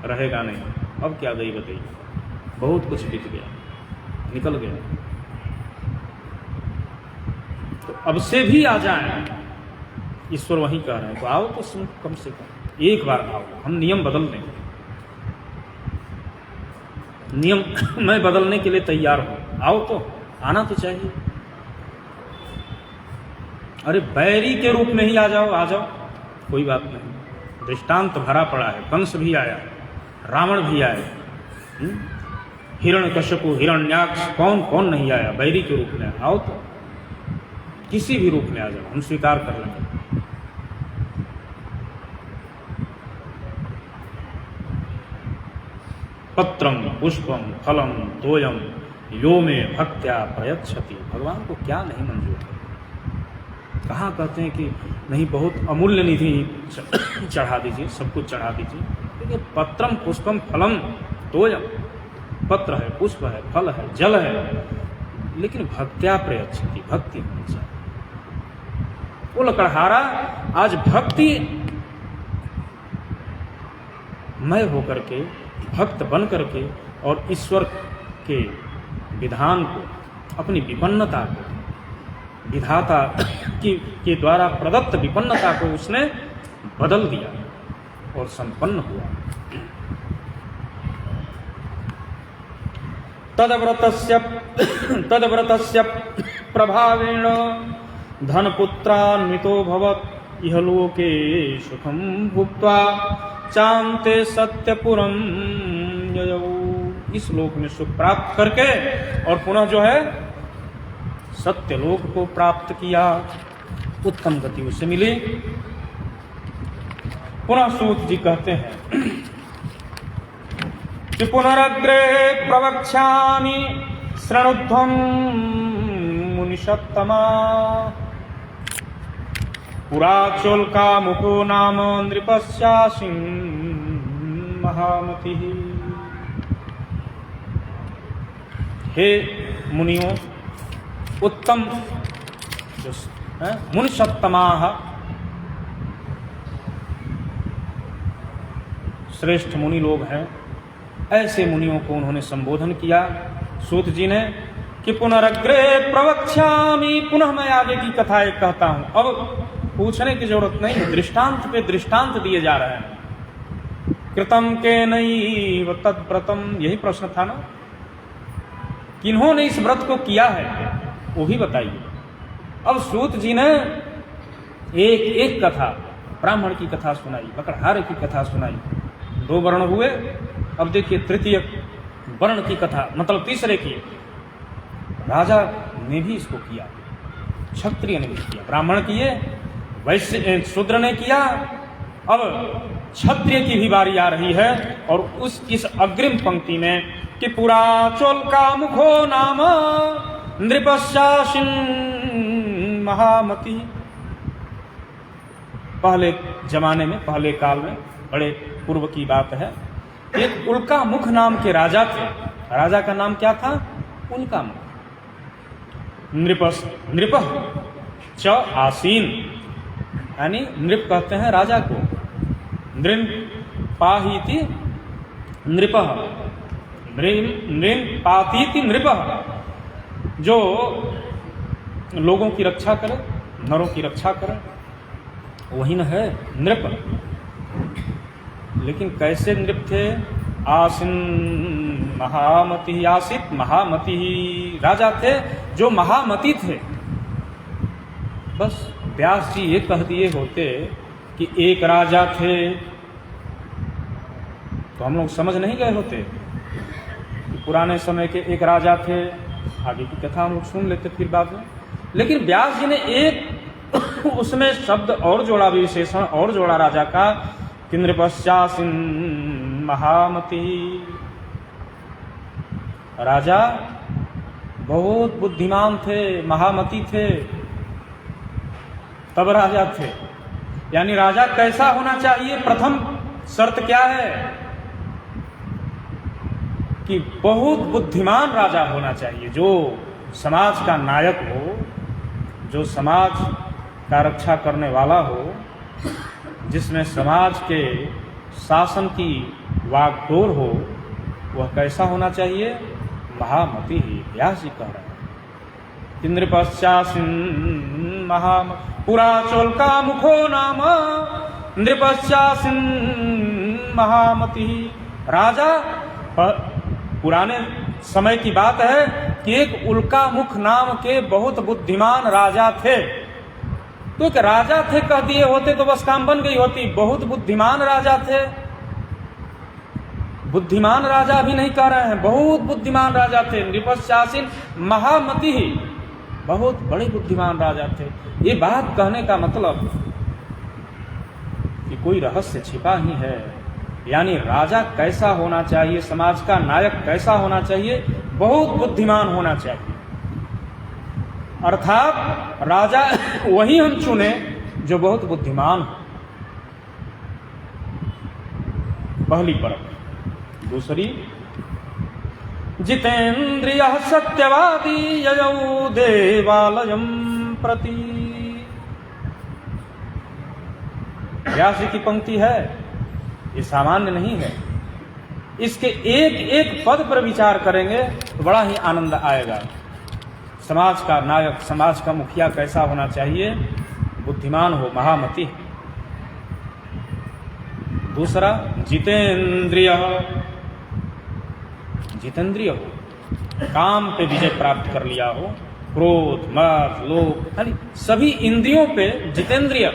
रहेगा नहीं। अब क्या दैव दैव, बहुत कुछ बीत गया, निकल गया। तो अब से भी आ जाए, ईश्वर वहीं कह रहे हैं। तो आओ तो सुन, कम से कम एक बार आओ, हम नियम बदल दें, नियम मैं बदलने के लिए तैयार हूं, आओ तो, आना तो चाहिए। अरे बैरी के रूप में ही आ जाओ, आ जाओ, कोई बात नहीं। दृष्टांत भरा पड़ा है, कंस भी आया, रावण भी आए, हिरण्यकश्यपु, हिरण्याक्ष, कौन कौन नहीं आया बैरी के रूप में। आओ तो, किसी भी रूप में आ जाओ, हम स्वीकार कर लेंगे। पत्रम पुष्पम फलम तोयम यो में भक्त्या प्रयच्छति। भगवान को क्या नहीं मंजूर है? कहाँ कहते हैं कि नहीं बहुत अमूल्य निधि चढ़ा दीजिए, सब कुछ चढ़ा दीजिए। देखिए पत्रम पुष्पम फलम तोयम, पत्र है, पुष्प है, फल है, जल है, लेकिन भक्त्या प्रयच्छति, भक्ति होनी चाहिए। वो लकड़हारा आज भक्ति मय होकर के, भक्त बन करके और ईश्वर के विधान को, अपनी विपन्नता को, विधाता के द्वारा प्रदत्त विपन्नता को उसने बदल दिया और संपन्न हुआ। तद्व्रतस्य प्रभावेण धनपुत्रान्वितो भवत् इहलोके सुखं भुक्त्वा चान्ते सत्यपुरं ययौ। इस लोक में सुख प्राप्त करके और पुनः जो है सत्यलोक को प्राप्त किया, उत्तम गति उसे मिली। पुनः सूत जी कहते हैं कि पुनरग्रे प्रवक्ष्यामि शृणुध्वं मुनिषत्तमा। पुरा चोल्का मुखो नाम नृपस्यासिं महामतिः। हे मुनियों, उत्तम जो मुनिषत्तमाः, श्रेष्ठ मुनि लोग हैं, ऐसे मुनियों को उन्होंने संबोधन किया सूत जी ने कि पुनरग्रे प्रवक्ष्यामि, पुनः मैं आगे की कथा एक कहता हूं। अब पूछने की जरूरत नहीं है, दृष्टांत पे दृष्टांत दिए जा रहे हैं। कृतम के नैव तद्व्रतम, यही प्रश्न था ना, किन्होंने इस व्रत को किया है वो भी बताइए। अब सूत जी ने एक एक कथा, ब्राह्मण की कथा सुनाई, लकड़हारे की कथा सुनाई, 2 वर्ण हुए। अब देखिए तृतीय वर्ण की कथा, मतलब तीसरे की, राजा ने भी इसको किया, क्षत्रिय ने भी किया, ब्राह्मण किए, वैश्य शूद्र ने किया, अब क्षत्रिय की भी बारी आ रही है। और इस अग्रिम पंक्ति में कि पुरा चोल्का मुखो नाम नृपस्यासिं महामति। पहले जमाने में, पहले काल में, बड़े पूर्व की बात है, एक उल्का मुख नाम के राजा थे। राजा का नाम क्या था? उल्का मुख। नृप च आसीन, यानी नृप कहते हैं राजा को, नृपाहीति नृपः, नृपातीति नृपः, जो लोगों की रक्षा करे, नरों की रक्षा करे, वही न है नृप। लेकिन कैसे नृप थे? आसीन महामति, आसित महामति, राजा थे जो महामति थे। बस व्यास जी ये कह दिए होते कि एक राजा थे तो हम लोग समझ नहीं गए होते कि पुराने समय के एक राजा थे। आगे की कथा हम लोग सुन लेते फिर बाद में। लेकिन व्यास जी ने एक उसमें शब्द और जोड़ा, विशेषण और जोड़ा राजा का, कि नृपस्यासिं महामति। राजा बहुत बुद्धिमान थे, महामति थे, तब राजा थे। यानी राजा कैसा होना चाहिए? प्रथम शर्त क्या है? कि बहुत बुद्धिमान राजा होना चाहिए, जो समाज का नायक हो, जो समाज का रक्षा करने वाला हो, जिसमें समाज के शासन की वागडोर हो। वह कैसा होना चाहिए? महामति ही। व्यास जी कह रहे हैं नृपस्यासिं महामति। पुरा चोल्का मुखो नाम नृपश्चासीन महामति। राजा, पुराने समय की बात है कि एक उल्कामुख नाम के बहुत बुद्धिमान राजा थे। तो एक राजा थे कह दिए होते तो बस काम बन गई होती। बहुत बुद्धिमान राजा थे। बुद्धिमान राजा अभी नहीं कह रहे हैं, बहुत बुद्धिमान राजा थे। नृपश्चासीन महामति, बहुत बड़े बुद्धिमान राजा थे। ये बात कहने का मतलब कि कोई रहस्य छिपा ही है। यानी राजा कैसा होना चाहिए, समाज का नायक कैसा होना चाहिए, बहुत बुद्धिमान होना चाहिए। अर्थात राजा वही हम चुने जो बहुत बुद्धिमान हो। पहली परत। दूसरी, जितेंद्रिय सत्यवादी ययौ देवालयम प्रति। व्यास जी की पंक्ति है, ये सामान्य नहीं है। इसके एक एक पद पर विचार करेंगे तो बड़ा ही आनंद आएगा। समाज का नायक, समाज का मुखिया कैसा होना चाहिए, बुद्धिमान हो, महामति। दूसरा, जितेंद्रिय, जितेंद्रिय हो, काम पे विजय प्राप्त कर लिया हो, क्रोध, मद, लोभ, सभी इंद्रियों पे जितेंद्रिय,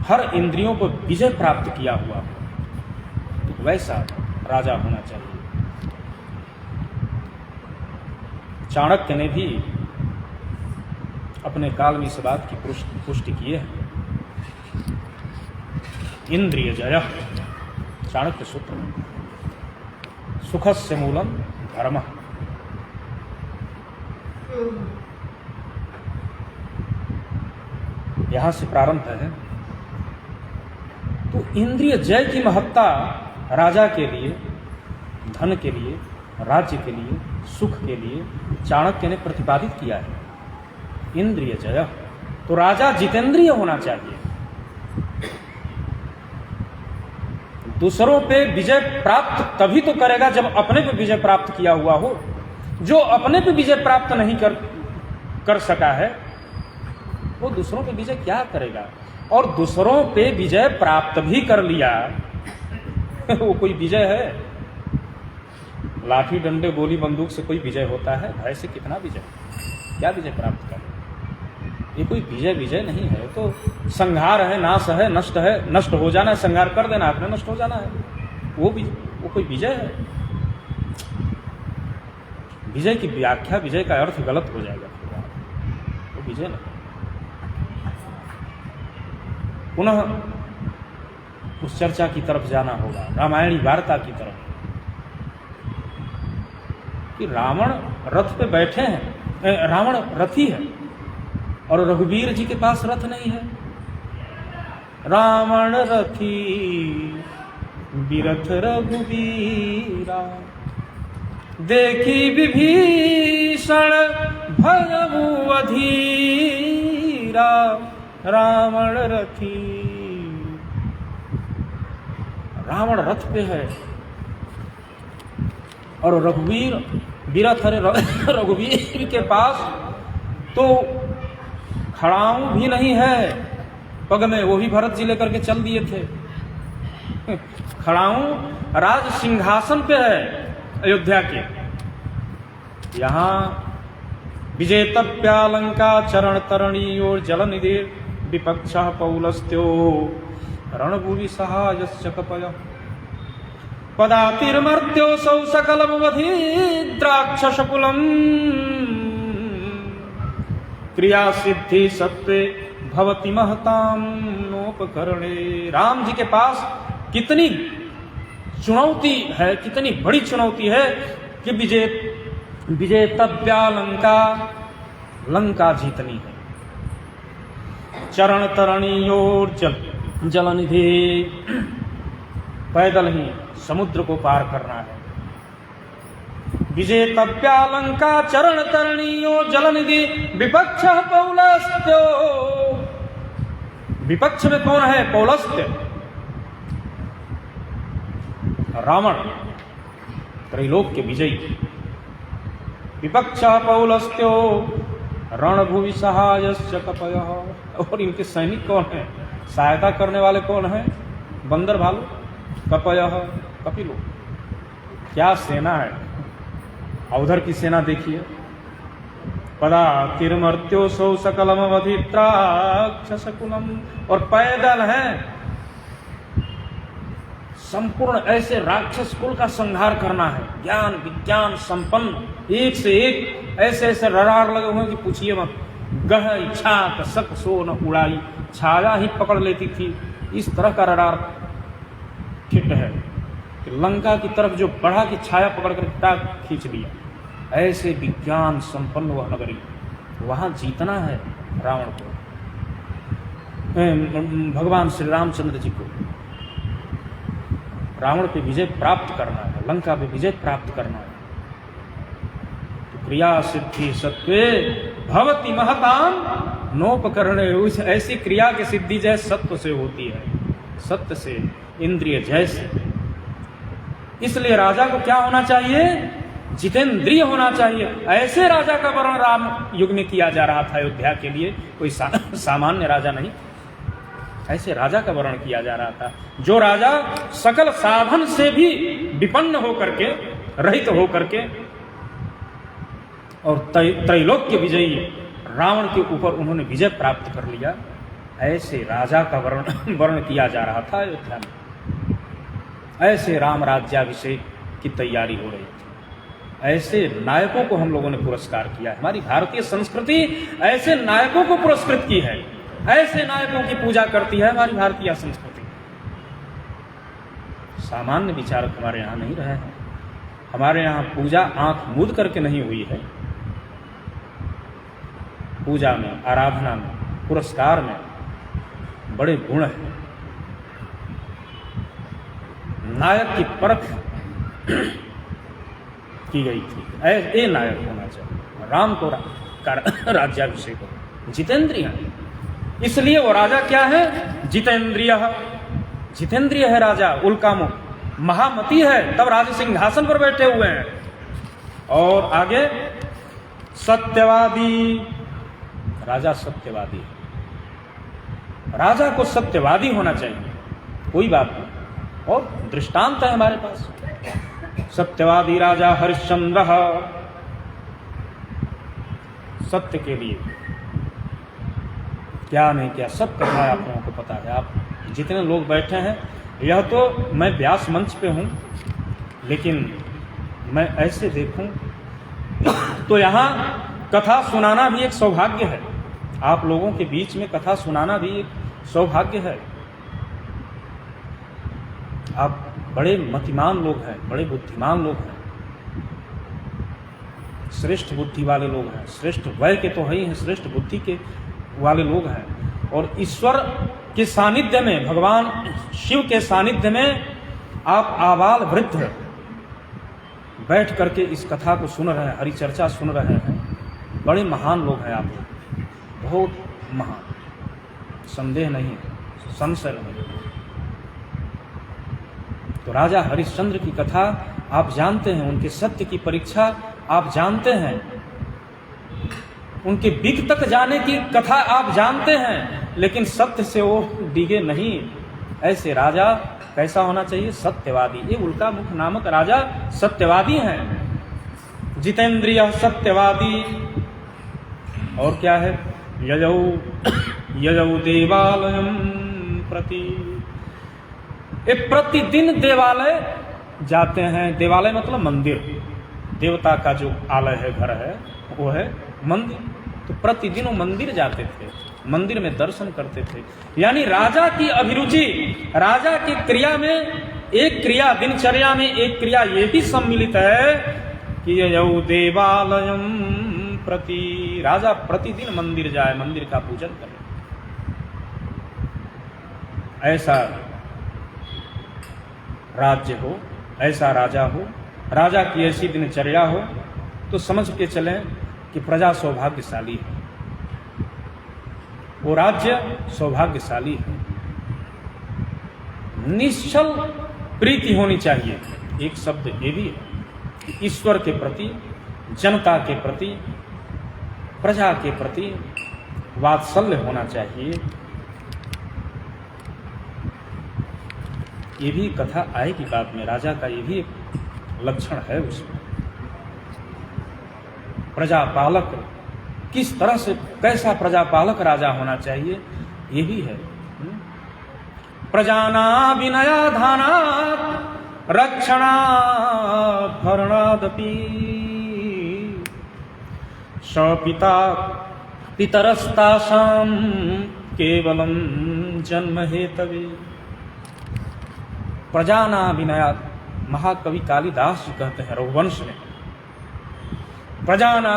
हर इंद्रियों को विजय प्राप्त किया हुआ हो, तो वैसा राजा होना चाहिए। चाणक्य ने भी अपने काल में इस बात की पुष्टि की है। इंद्रिय जय, चाणक्य सूत्र में, सुखस्य मूलम धर्म। यहां से प्रारंभ है। तो इंद्रिय जय की महत्ता राजा के लिए, धन के लिए, राज्य के लिए, सुख के लिए चाणक्य ने प्रतिपादित किया है। इंद्रिय जय, तो राजा जितेंद्रिय होना चाहिए। दूसरों पे विजय प्राप्त तभी तो करेगा जब अपने पे विजय प्राप्त किया हुआ हो। जो अपने पे विजय प्राप्त नहीं कर सका है, वो दूसरों पे विजय क्या करेगा। और दूसरों पे विजय प्राप्त भी कर लिया वो कोई विजय है? लाठी डंडे गोली बंदूक से कोई विजय होता है? भय से कितना विजय, क्या विजय प्राप्त कर? ये कोई विजय नहीं है। तो संहार है, नाश है, नष्ट है, नष्ट हो जाना है, संहार कर देना आपने, नष्ट हो जाना है, वो कोई विजय है? विजय की व्याख्या, विजय का अर्थ गलत हो जाएगा, वो विजय नहीं। पुनः उस चर्चा की तरफ जाना होगा, रामायणी वार्ता की तरफ, कि रावण रथ पे बैठे हैं, रावण रथी है और रघुवीर जी के पास रथ नहीं है। रावण रथी बिरथ रघुवीरा, देखी विभीषण भयउ अधीरा। रावण रथी, रावण रथ पे है और रघुवीर बिरथ, रघुवीर के पास तो खड़ाऊ भी नहीं है पग में, वो भी भरत जी लेकर के चल दिए थे। खड़ाऊ राज सिंहासन पे है अयोध्या के। यहाँ विजेतव्यालंका चरण तरणीयो जलनिधि विपक्ष पौलस्त्यो रणभुवि सहायश्च कपय पदातिर्मर्त्योऽसौ सकलमवधि द्राक्षशकुलम् क्रिया सिद्धि सत्वे भवति महताम नोपकरणे। राम जी के पास कितनी चुनौती है, कितनी बड़ी चुनौती है कि विजेतव्या लंका जीतनी है। चरण तरणीयोर जलनिधि, पैदल ही समुद्र को पार करना है। विजेतव्या लंका चरण तरणीयो जलनिधि विपक्ष पौलस्त्यो। विपक्ष में कौन है? पौलस्त्य, रावण, त्रैलोक के विजयी। विपक्ष पौलस्त्यो रणभुवि सहायस्य कपयः। और इनके सैनिक कौन है, सहायता करने वाले कौन है, बंदर भालू, कपयः कपिलो। क्या सेना है। और उधर की सेना देखिए, पदा तिरमर्त्योसौ सकलमवधित्राक्षसकुलम, और पैदल है संपूर्ण। ऐसे राक्षस कुल का संहार करना है, ज्ञान विज्ञान संपन्न, एक से एक ऐसे ऐसे रडार लगे हुए कि पूछिए मत। गह इच्छा कसक सो न उड़ाई, छाया ही पकड़ लेती थी, इस तरह का रडार फिट है कि लंका की तरफ जो बढ़ा की छाया पकड़ कर टाक खींच लिया। ऐसे विज्ञान संपन्न वह नगरी, वहां जीतना है रावण को, भगवान श्री रामचंद्र जी को। रावण पे विजय प्राप्त करना है, लंका पे विजय प्राप्त करना है। तो क्रिया सिद्धि सत्वे भवति महताम नोपकरणे। उस ऐसी क्रिया की सिद्धि जय सत्व से होती है, सत्य से, इंद्रिय जय से। इसलिए राजा को क्या होना चाहिए, जितेंद्रिय होना चाहिए। ऐसे राजा का वर्णन राम युग में किया जा रहा था अयोध्या के लिए, कोई सामान्य राजा नहीं, ऐसे राजा का वर्णन किया जा रहा था, जो राजा सकल साधन से भी विपन्न होकर के, रहित होकर के, और त्रैलोक्य विजयी रावण के ऊपर उन्होंने विजय प्राप्त कर लिया। ऐसे राजा का वर्णन किया जा रहा था अयोध्या में। ऐसे राम राज्याभिषेक की तैयारी हो रही थी। ऐसे नायकों को हम लोगों ने पुरस्कार किया है। हमारी भारतीय संस्कृति ऐसे नायकों को पुरस्कृत की है, ऐसे नायकों की पूजा करती है हमारी भारतीय संस्कृति। सामान्य विचारक हमारे यहाँ नहीं रहे हैं। हमारे यहाँ पूजा आंख मूंद करके नहीं हुई है। पूजा में, आराधना में, पुरस्कार में बड़े गुण हैं। नायक की परख की गई थी, ये नायक होना चाहिए। राम को राज्याभिषेक हो, जितेंद्रिय है, इसलिए वो राजा क्या है, जितेंद्रिय। जितेंद्रिय है राजा, उल्कामुख, महामती है, तब राज सिंहासन पर बैठे हुए हैं। और आगे सत्यवादी, राजा सत्यवादी है। राजा को सत्यवादी होना चाहिए, कोई बात नहीं। और दृष्टांत है हमारे पास, सत्यवादी राजा हरिश्चंद्र, सत्य के लिए क्या नहीं क्या, सब कथा आप लोगों को पता है। आप जितने लोग बैठे हैं, यह तो मैं व्यास मंच पे हूँ, लेकिन मैं ऐसे देखूं तो यहाँ कथा सुनाना भी एक सौभाग्य है। आप लोगों के बीच में कथा सुनाना भी एक सौभाग्य है। आप बड़े मतिमान लोग हैं, बड़े बुद्धिमान लोग हैं, श्रेष्ठ बुद्धि वाले लोग हैं, श्रेष्ठ वय के तो है ही हैं, श्रेष्ठ बुद्धि के वाले लोग हैं। और ईश्वर के सानिध्य में, भगवान शिव के सानिध्य में आप आबाल वृद्ध बैठ करके इस कथा को सुन रहे हैं, हरि चर्चा सुन रहे हैं। बड़े महान लोग हैं आप लोग, बहुत महान, संदेह नहीं, संशय नहीं। तो राजा हरिश्चंद्र की कथा आप जानते हैं, उनके सत्य की परीक्षा आप जानते हैं, उनके बिग तक जाने की कथा आप जानते हैं, लेकिन सत्य से वो डिगे नहीं। ऐसे राजा कैसा होना चाहिए, सत्यवादी। ये उल्कामुख नामक राजा सत्यवादी हैं, जितेंद्रिय, सत्यवादी। और क्या है, यजौ देवालयम प्रति, ये प्रतिदिन देवालय जाते हैं। देवालय मतलब मंदिर, देवता का जो आलय है, घर है, वो है मंदिर। तो प्रतिदिन वो मंदिर जाते थे, मंदिर में दर्शन करते थे। यानी राजा की अभिरुचि, राजा की क्रिया में एक क्रिया, दिनचर्या में एक क्रिया ये भी सम्मिलित है कि यौ देवालयम प्रति, राजा प्रतिदिन मंदिर जाए, मंदिर का पूजन करे। ऐसा राज्य हो, ऐसा राजा हो, राजा की ऐसी दिनचर्या हो, तो समझ के चलें कि प्रजा सौभाग्यशाली है, वो राज्य सौभाग्यशाली है। निश्चल प्रीति होनी चाहिए। एक शब्द ये भी है कि ईश्वर के प्रति, जनता के प्रति प्रजा के प्रति वात्सल्य होना चाहिए। ये भी कथा आएगी बाद में, राजा का ये भी एक लक्षण है उसमें। प्रजापालक किस तरह से, कैसा प्रजापालक राजा होना चाहिए, ये भी है। प्रजाना विनयाधाना रक्षणा भरणादपि सपिता पितरस्तासां केवलं जन्म हेतवे। प्रजाना विनया, महाकवि कालिदास जी कहते हैं रघुवंश में, प्रजाना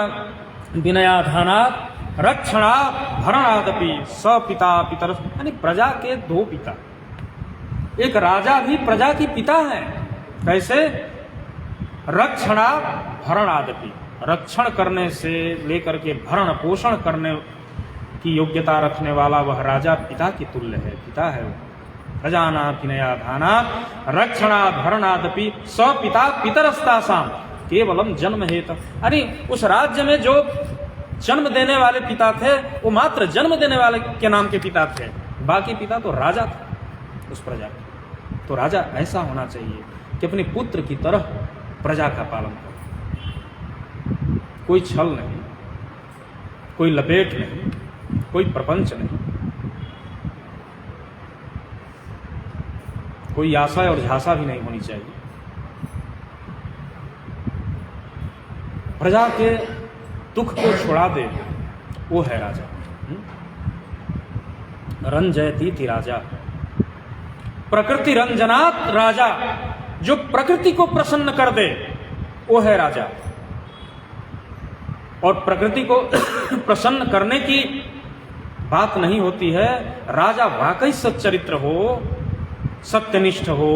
विनयाधाना रक्षणा भरणादपि सपिता पितरस्, यानी प्रजा के दो पिता। एक राजा भी प्रजा की पिता है। कैसे? रक्षणा भरणादपि, रक्षण करने से लेकर के भरण पोषण करने की योग्यता रखने वाला वह राजा पिता की तुल्य है, पिता है वो। प्रजाना विनयाधाना रक्षणा भरणादपि सपिता पितरस्तासां केवलम जन्म हेतु। अरे उस राज्य में जो जन्म देने वाले पिता थे वो मात्र जन्म देने वाले के नाम के पिता थे, बाकी पिता तो राजा था उस प्रजा का। तो राजा ऐसा होना चाहिए कि अपने पुत्र की तरह प्रजा का पालन करे। कोई छल नहीं, कोई लपेट नहीं, कोई प्रपंच नहीं, कोई आशा और झांसा भी नहीं होनी चाहिए। प्रजा के दुख को छुड़ा दे, वो है राजा। रंजयती राजा, प्रकृति रंजनात् राजा, जो प्रकृति को प्रसन्न कर दे वो है राजा। और प्रकृति को प्रसन्न करने की बात नहीं होती है। राजा वाकई सच्चरित्र हो, सत्यनिष्ठ हो,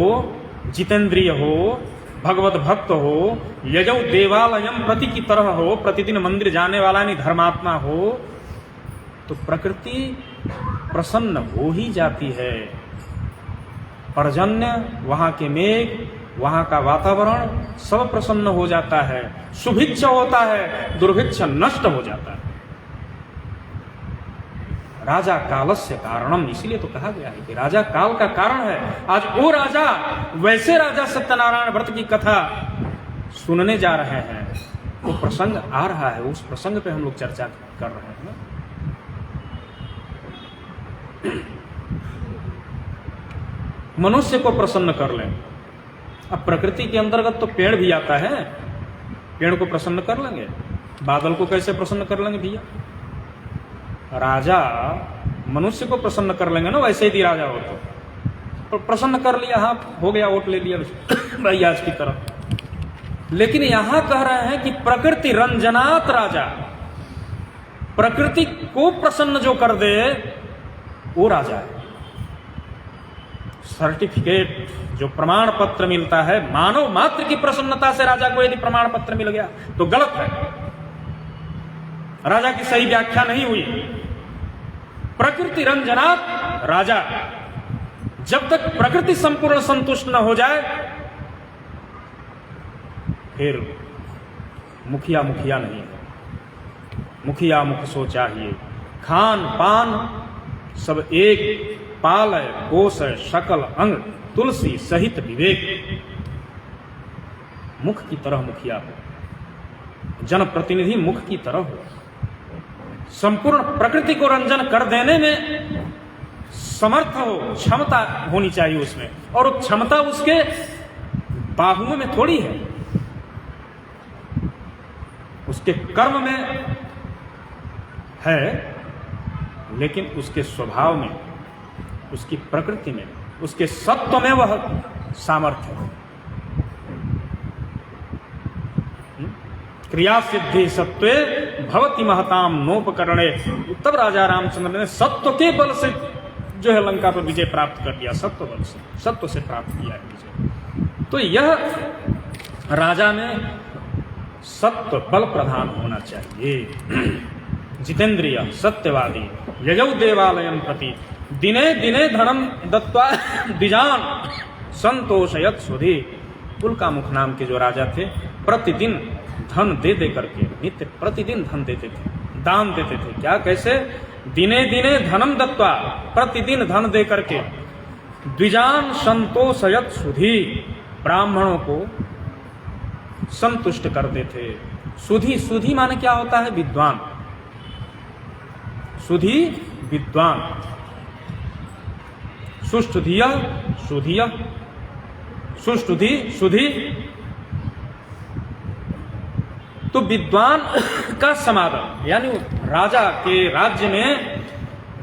जितेंद्रिय हो, भगवत भक्त हो, यजौ देवालयम प्रति की तरह हो, प्रतिदिन मंदिर जाने वाला नहीं धर्मात्मा हो, तो प्रकृति प्रसन्न हो ही जाती है। पर्जन्य, वहां के मेघ, वहां का वातावरण सब प्रसन्न हो जाता है, सुभिक्ष होता है, दुर्भिक्ष नष्ट हो जाता है। राजा कालस्य कारणम, इसीलिए तो कहा गया है कि राजा काल का कारण है। आज वो राजा, वैसे राजा सत्यनारायण व्रत की कथा सुनने जा रहे हैं, वो प्रसंग आ रहा है, उस प्रसंग पे हम लोग चर्चा कर रहे हैं ना। मनुष्य को प्रसन्न कर लें। अब प्रकृति के अंतर्गत तो पेड़ भी आता है, पेड़ को प्रसन्न कर लेंगे, बादल को कैसे प्रसन्न कर लेंगे भैया? राजा मनुष्य को प्रसन्न कर लेंगे ना, वैसे ही राजा हो तो प्रसन्न कर लिया, हाँ हो गया, वोट ले लिया भाई आज की तरह। लेकिन यहां कह रहे हैं कि प्रकृति रंजनात् राजा, प्रकृति को प्रसन्न जो कर दे वो राजा है। सर्टिफिकेट, जो प्रमाण पत्र मिलता है, मानव मात्र की प्रसन्नता से राजा को यदि प्रमाण पत्र मिल गया तो गलत है, राजा की सही व्याख्या नहीं हुई। प्रकृति रंजनात् राजा, जब तक प्रकृति संपूर्ण संतुष्ट न हो जाए फिर मुखिया मुखिया नहीं है। मुखिया मुख सो चाहिए, खान पान सब एक, पाल है, कोष है, शकल अंग, तुलसी सहित विवेक। मुख की तरह मुखिया हो, जनप्रतिनिधि मुख की तरह हो, संपूर्ण प्रकृति को रंजन कर देने में समर्थ हो, क्षमता होनी चाहिए उसमें। और वो क्षमता उसके बाहुओं में थोड़ी है, उसके कर्म में है, लेकिन उसके स्वभाव में, उसकी प्रकृति में, उसके सत्व में वह सामर्थ्य है। क्रिया सिद्धि सत्वे भवति महताम नोपकरणे। तब राजा रामचंद्र ने सत्व के बल से जो है लंका पर विजय प्राप्त कर लिया, सत्व बल से, सत्व से प्राप्त किया है विजय। तो यह राजा में सत्व बल प्रधान होना चाहिए। जितेंद्रिय, सत्यवादी, यजौ देवालयम प्रति दिने दिने धनम दत्वा द्विजान संतोषयत सुधि। उल्कामुख नाम के जो राजा थे, प्रतिदिन धन दे दे करके, नित्य प्रतिदिन धन देते थे, दान देते थे। क्या, कैसे? दिने दिने धनम दत्वा, प्रतिदिन धन दे करके, द्विजान संतोषयत सुधी, ब्राह्मणों को संतुष्ट करते थे। सुधी, सुधी माने क्या होता है? विद्वान। सुधी विद्वान, सुष्ठुधिय सुधिय, सुष्ठुधि सुधी। तो विद्वान का समागम, यानी राजा के राज्य में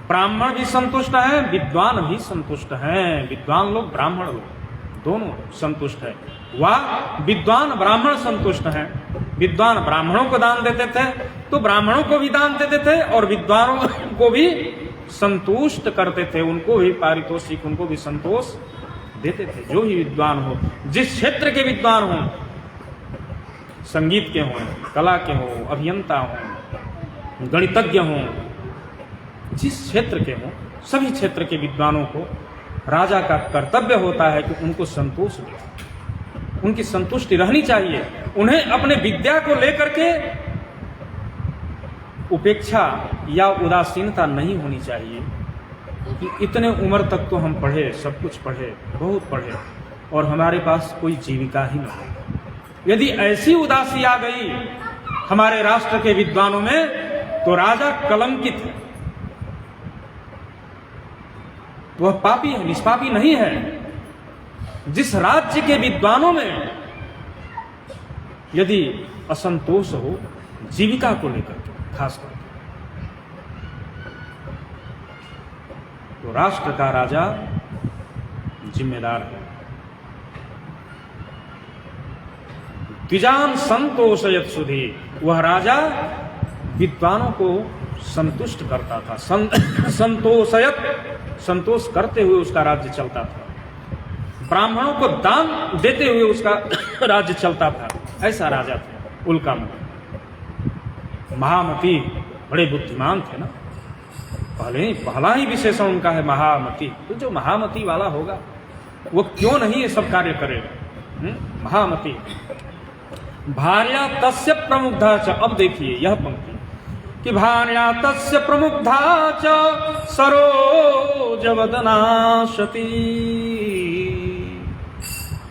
ब्राह्मण भी संतुष्ट हैं, विद्वान भी संतुष्ट हैं। विद्वान लोग, ब्राह्मण लोग दोनों संतुष्ट हैं। वह विद्वान ब्राह्मण संतुष्ट हैं। विद्वान ब्राह्मणों को दान देते थे तो ब्राह्मणों को भी दान देते थे, और विद्वानों को भी संतुष्ट करते थे, उनको भी पारितोषिक, उनको भी संतोष देते थे। जो ही विद्वान हो, जिस क्षेत्र के विद्वान हो, संगीत के हों, कला के हों, अभियंता हों, गणितज्ञ हों, जिस क्षेत्र के हों, सभी क्षेत्र के विद्वानों को राजा का कर्तव्य होता है कि उनको संतोष दे, उनकी संतुष्टि रहनी चाहिए। उन्हें अपने विद्या को लेकर के उपेक्षा या उदासीनता नहीं होनी चाहिए कि इतने उम्र तक तो हम पढ़े, सब कुछ पढ़े, बहुत पढ़े, और हमारे पास कोई जीविका ही नहीं है। यदि ऐसी उदासी आ गई हमारे राष्ट्र के विद्वानों में तो राजा कलंकित है, वह पापी है, निष्पापी नहीं है। जिस राज्य के विद्वानों में यदि असंतोष हो जीविका को लेकर के, खास करके, तो राष्ट्र का राजा जिम्मेदार है। द्विजान संतोषयत सुधी, वह राजा विद्वानों को संतुष्ट करता था। संतोषयत, संतोष करते हुए उसका राज्य चलता था। ब्राह्मणों को दान देते हुए उसका राज्य चलता था। ऐसा राजा था उल्कामणि। महामती, बड़े बुद्धिमान थे ना। पहला ही विशेषण उनका है महामती। तो जो महामती वाला होगा वो क्यों नहीं ये सब कार्य करेगा? महामती। भार्या तस्य प्रमुग्धा च, अब देखिए यह पंक्ति कि भार्या तस्य प्रमुग्धा च सरोजवदना सती।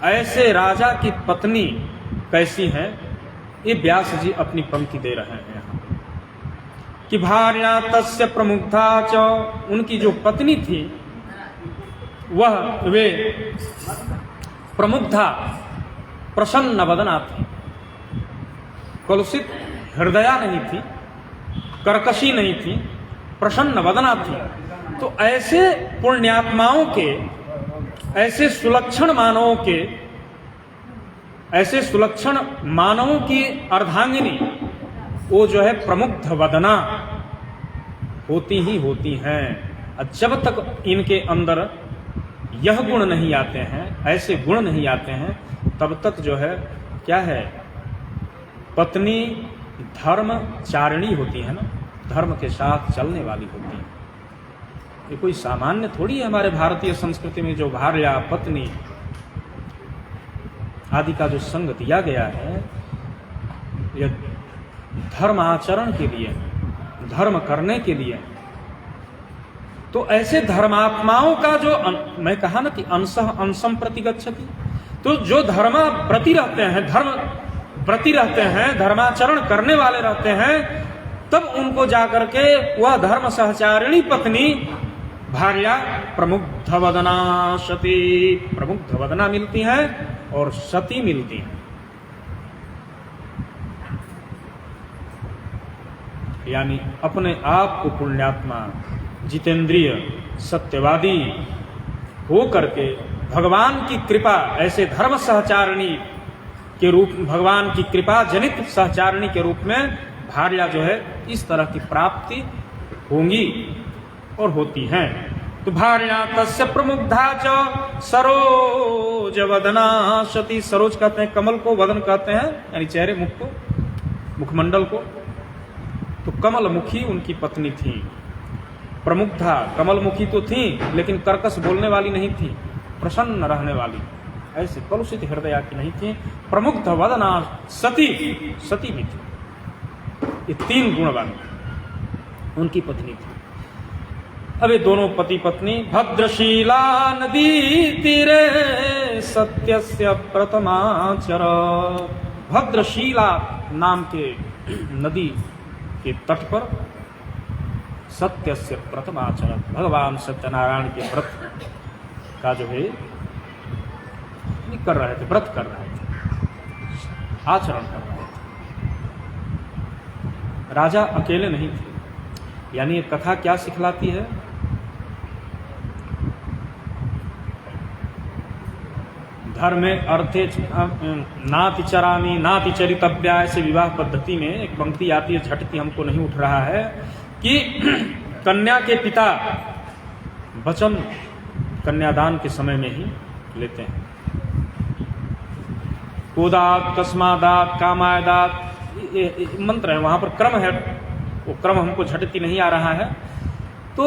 ऐसे राजा की पत्नी कैसी है, ये व्यास जी अपनी पंक्ति दे रहे हैं यहाँ कि भार्या तस्य प्रमुग्धा च, उनकी जो पत्नी थी वह वे प्रमुग्धा, प्रसन्न वदना थी, कलुषित हृदया नहीं थी, कर्कशी नहीं थी, प्रसन्न वदना थी। तो ऐसे पुण्यात्माओं के, ऐसे सुलक्षण मानवों के, ऐसे सुलक्षण मानवों की अर्धांगिनी वो जो है प्रमुग्ध वदना होती ही होती हैं। जब तक इनके अंदर यह गुण नहीं आते हैं, ऐसे गुण नहीं आते हैं, तब तक जो है क्या है, पत्नी धर्मचारिणी होती है ना, धर्म के साथ चलने वाली होती है। ये कोई सामान्य थोड़ी है। हमारे भारतीय संस्कृति में जो भार्या, पत्नी आदि का जो संग दिया गया है, यह धर्म आचरण के लिए, धर्म करने के लिए। तो ऐसे धर्मात्माओं का जो मैं कहा ना कि अंशः अंशम प्रति गच्छति, तो जो धर्माव्रती रहते हैं, धर्म व्रती रहते हैं, धर्माचरण करने वाले रहते हैं, तब उनको जाकर के वह धर्म सहचारिणी पत्नी भार्या प्रमुग्ध वदना सती, प्रमुग्ध वदना मिलती है और सती मिलती है। यानी अपने आप को पुण्यात्मा, जितेंद्रिय, सत्यवादी हो करके भगवान की कृपा, ऐसे धर्म सहचारिणी के रूप, भगवान की कृपा जनित सहचारिणी के रूप में भार्या जो है इस तरह की प्राप्ति होंगी और होती हैं। तो भार्या तस्य प्रमुग्धा च सरोज वदना सती। सरोज कहते हैं कमल को, वदन कहते हैं यानी चेहरे, मुख को, मुखमंडल को। तो कमल मुखी उनकी पत्नी थी। प्रमुग्धा, कमल मुखी तो थी लेकिन कर्कश बोलने वाली नहीं थी, प्रसन्न रहने वाली, ऐसे कलुषित हृदय की नहीं थी। प्रमुग्ध वदना सती, सती भी थी। ये तीन गुण वाली। उनकी पत्नी थी। अब ये दोनों पति पत्नी भद्रशीला नदी तीरे सत्यस्य प्रथमाचर, भद्रशीला नाम के नदी के तट पर सत्यस्य प्रथमाचर, भगवान सत्यनारायण के व्रत का जो है कर रहे थे, व्रत कर रहे थे, आचरण कर रहे थे। राजा अकेले नहीं थे। यानी ये कथा क्या सिखलाती है? धर्मे अर्थे नाति चरामी नाति चरितव्या, ऐसे विवाह पद्धति में एक पंक्ति आती है, झटती हमको नहीं उठ रहा है, कि कन्या के पिता वचन कन्यादान के समय में ही लेते हैं। कोदात कस्मादात कामायदात ये मंत्र है, वहां पर क्रम है, वो क्रम हमको झटती नहीं आ रहा है। तो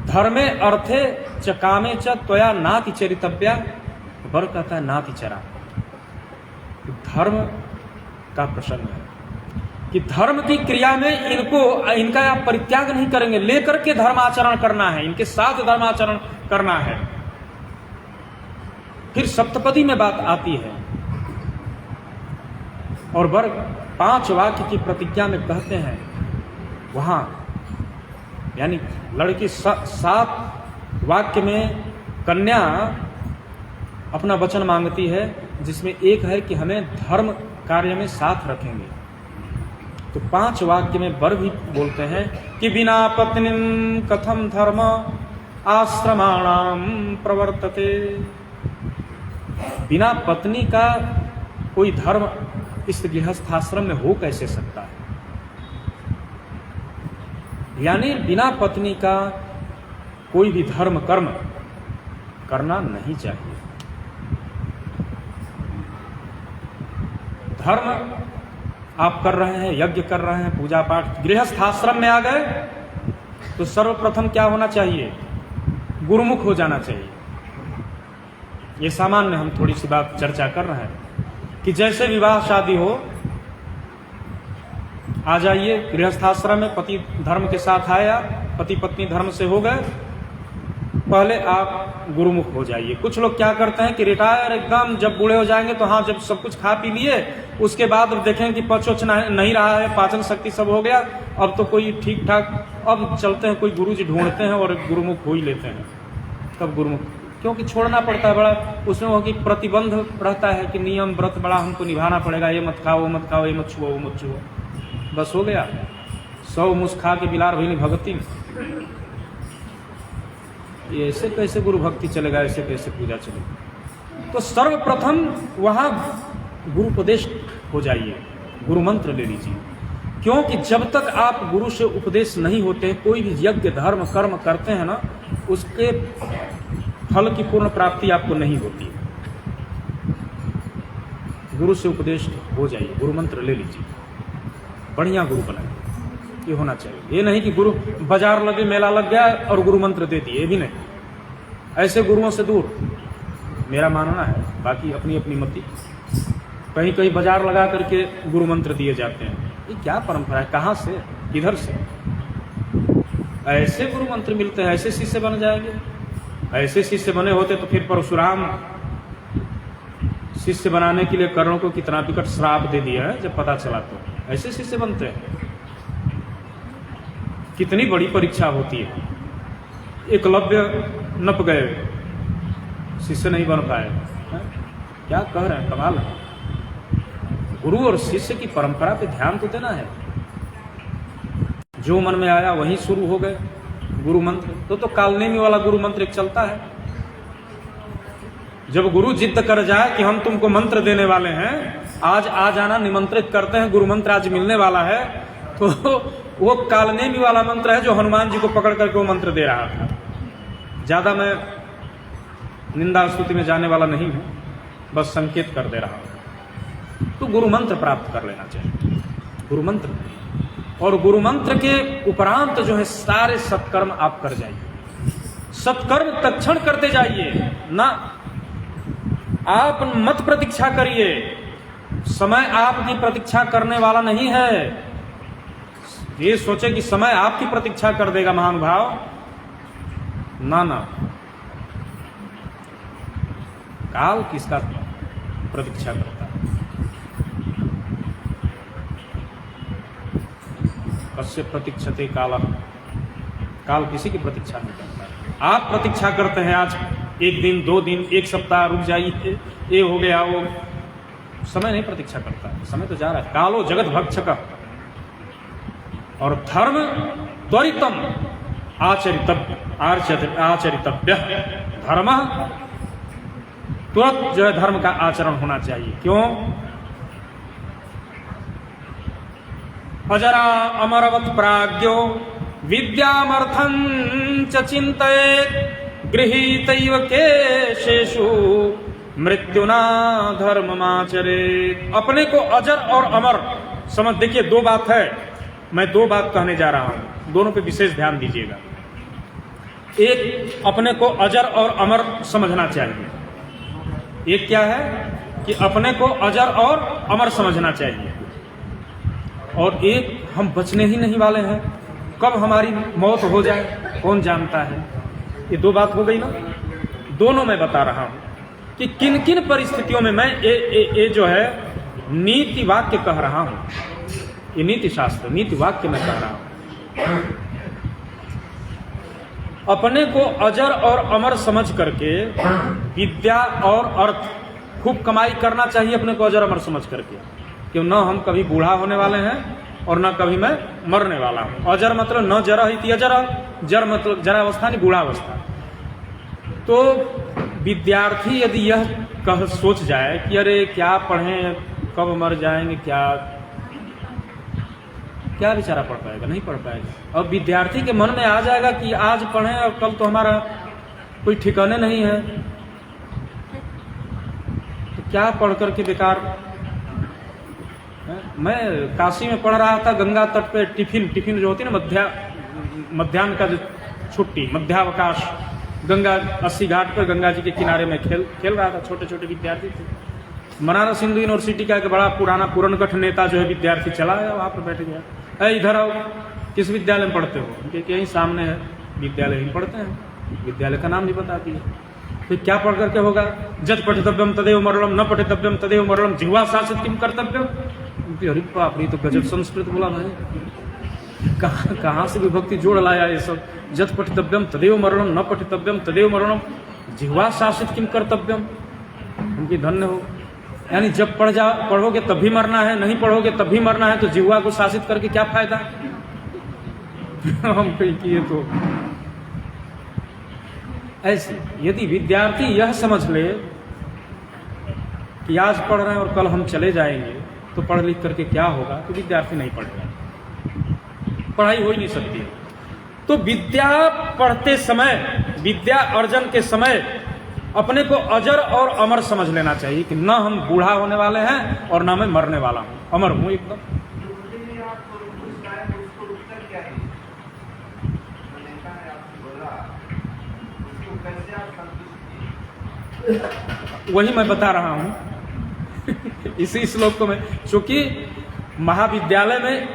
धर्मे अर्थे च कामे च त्वया नाति चरितव्या, वर कहता है नाति चरा। धर्म का प्रसंग है कि धर्म की क्रिया में इनका आप परित्याग नहीं करेंगे, लेकर के धर्माचरण करना है, इनके साथ धर्माचरण करना है। फिर सप्तपदी में बात आती है और वर्ग 5 वाक्य की प्रतिज्ञा में कहते हैं, वहां यानी लड़की 7 वाक्य में कन्या अपना वचन मांगती है, जिसमें एक है कि हमें धर्म कार्य में साथ रखेंगे। तो 5 वाक्य में वर भी बोलते हैं कि बिना पत्नीं कथम धर्म आश्रमाणाम प्रवर्तते, बिना पत्नी का कोई धर्म इस गृहस्थाश्रम में हो कैसे सकता है? यानी बिना पत्नी का कोई भी धर्म कर्म करना नहीं चाहिए। धर्म आप कर रहे हैं, यज्ञ कर रहे हैं, पूजा पाठ, गृहस्थाश्रम में आ गए तो सर्वप्रथम क्या होना चाहिए? गुरुमुख हो जाना चाहिए। ये सामान्य हम थोड़ी सी बात चर्चा कर रहे हैं कि जैसे विवाह शादी हो, आ जाइए गृहस्थाश्रम में, पति धर्म के साथ आया, पति पत्नी धर्म से हो गए, पहले आप गुरुमुख हो जाइए। कुछ लोग क्या करते हैं कि रिटायर एकदम जब बूढ़े हो जाएंगे तो हाँ, जब सब कुछ खा पी लिए उसके बाद देखें कि पचोच नहीं रहा है, पाचन शक्ति सब हो गया, अब तो कोई ठीक ठाक, अब चलते हैं कोई गुरुजी ढूंढते हैं और गुरुमुख हो ही लेते हैं। तब गुरुमुख, क्योंकि छोड़ना पड़ता है बड़ा, उसमें वो कि प्रतिबंध रहता है कि नियम व्रत बड़ा हमको निभाना पड़ेगा, ये मत खाओ वो मत खाओ, ये मत छुओ वो मत छुओ, बस हो गया। 100 मुस खा के बिलार भइली भगती में। ये ऐसे कैसे गुरु भक्ति चलेगा, ऐसे कैसे पूजा चलेगी? तो सर्वप्रथम वहां गुरुपदेश हो जाइए, गुरु मंत्र ले लीजिए, क्योंकि जब तक आप गुरु से उपदेश नहीं होते, कोई भी यज्ञ धर्म कर्म करते हैं ना, उसके फल की पूर्ण प्राप्ति आपको नहीं होती। गुरु से उपदेश हो जाइए, गुरु मंत्र ले लीजिए, बढ़िया गुरु बनाइए, ये होना चाहिए। ये नहीं कि गुरु बाजार लगे, मेला लग गया और गुरु मंत्र दे दिए, ये भी नहीं। ऐसे गुरुओं से दूर, मेरा मानना है, बाकी अपनी अपनी मति। कहीं कहीं बाजार लगा करके गुरु मंत्र दिए जाते हैं, ये क्या परंपरा है? कहाँ से, किधर से ऐसे गुरु मंत्र मिलते हैं? ऐसे शिष्य बन जाएंगे? ऐसे शिष्य बने होते तो फिर परशुराम शिष्य बनाने के लिए कर्णों को कितना विकट श्राप दे दिया है, जब पता चला तो। ऐसे शिष्य बनते हैं? कितनी बड़ी परीक्षा होती है। एकलव्य नप गए, शिष्य नहीं बन पाए, क्या कह रहे हैं? कमाल है। गुरु और शिष्य की परंपरा पे ध्यान तो देना है। जो मन में आया वहीं शुरू हो गए गुरु मंत्र। तो कालनेमी वाला गुरु मंत्र एक चलता है। जब गुरु जिद्द कर जाए कि हम तुमको मंत्र देने वाले हैं, आज आ जाना, निमंत्रित करते हैं, गुरु मंत्र आज मिलने वाला है, तो वो कालनेमी वाला मंत्र है जो हनुमान जी को पकड़ करके वो मंत्र दे रहा था। ज्यादा मैं निंदा स्तुति में जाने वाला नहीं हूं, बस संकेत कर दे रहा हूं। तो गुरु मंत्र प्राप्त कर लेना चाहिए, गुरु मंत्र। और गुरु मंत्र के उपरांत जो है सारे सत्कर्म आप कर जाइए। सत्कर्म तत्क्षण करते जाइए ना, आप मत प्रतीक्षा करिए। समय आपकी प्रतीक्षा करने वाला नहीं है। ये सोचे कि समय आपकी प्रतीक्षा कर देगा महानुभाव, ना ना, काल किसका प्रतीक्षा करता है? कस्य प्रतीक्षते काल, काल किसी की प्रतीक्षा नहीं करता है। आप प्रतीक्षा करते हैं, आज 1 दिन 2 दिन 1 सप्ताह रुक जाइए, ये हो गया वो, समय नहीं प्रतीक्षा करता है, समय तो जा रहा है। कालो जगत भक्षक, और धर्म त्वरितम आचरितव्य, धर्म तुरंत जो है धर्म का आचरण होना चाहिए। क्यों? अजरा अमरवत प्राज्ञो विद्यामर्थं च चिन्तयेत् गृहीतैव केशेषु मृत्युना धर्ममाचरेत्। अपने को अजर और अमर समझ, देखिए 2 बात है, मैं 2 बात कहने जा रहा हूं, दोनों पे विशेष ध्यान दीजिएगा। एक, अपने को अजर और अमर समझना चाहिए। एक क्या है कि अपने को अजर और अमर समझना चाहिए, और एक, हम बचने ही नहीं वाले हैं, कब हमारी मौत हो जाए कौन जानता है। ये 2 बात हो गई ना। दोनों मैं बता रहा हूं कि किन किन परिस्थितियों में मैं ये जो है नीति वाक्य कह रहा हूं, ये नीति शास्त्र नीति वाक्य में कह रहा हूं। अपने को अजर और अमर समझ करके विद्या और अर्थ खूब कमाई करना चाहिए, अपने को अजर अमर समझ करके, क्यों न हम कभी बूढ़ा होने वाले हैं और न कभी मैं मरने वाला हूं। अजर मतलब न जरा ही अजर, जर मतलब जरावस्था नहीं, बूढ़ावस्था। तो विद्यार्थी यदि यह कह सोच जाए कि अरे क्या पढ़ें, कब मर जाएंगे, क्या बेचारा पढ़ पाएगा? नहीं पढ़ पाएगा। और विद्यार्थी के मन में आ जाएगा कि आज पढ़ें और कल तो हमारा कोई ठिकाने नहीं है, तो क्या पढ़ करके बेकार। मैं काशी में पढ़ रहा था, गंगा तट पे टिफिन जो होती है ना, मध्याह्न का जो छुट्टी, मध्यावकाश, गंगा 80 घाट पर गंगा जी के किनारे में खेल रहा था। छोटे छोटे विद्यार्थी थे। बनारस हिंदू यूनिवर्सिटी का एक बड़ा पुराना पुरनगठ नेता जो है विद्यार्थी चला आया, वहां पर बैठ गया। इधर आओ, किस विद्यालय में पढ़ते हो? क्योंकि यहीं सामने है विद्यालय, ही पढ़ते हैं। विद्यालय का नाम नहीं बताती है। फिर क्या पढ़ करके होगा? जज पठितव्यम तदेव मरणम, न पठितव्यम तदेव मरणम, जिह्वा शासित किम कर्तव्यम। अरे बाप रे, तो गजब संस्कृत बोला भाई, कहाँ से विभक्ति जोड़ लाया ये सब। जज पठितव्यम तदेव मरणम, न पठितव्यम तदेव मरणम, जिह्वा शासित किम कर्तव्यम। उनकी धन्य हो। यानी जब पढ़ोगे तब भी मरना है, नहीं पढ़ोगे तब भी मरना है, तो जिह्वा को शासित करके क्या फायदा? हम कहीं किए तो ऐसे। यदि विद्यार्थी यह समझ ले कि आज पढ़ रहे हैं और कल हम चले जाएंगे, तो पढ़ लिख करके क्या होगा, तो विद्यार्थी नहीं पढ़ेगा, पढ़ाई हो ही नहीं सकती। तो विद्या पढ़ते समय, विद्या अर्जन के समय अपने को अजर और अमर समझ लेना चाहिए कि न हम बूढ़ा होने वाले हैं और न मैं मरने वाला हूं, अमर हूं एकदम। वही मैं बता रहा हूं इसी श्लोक को मैं, चूंकि महाविद्यालय में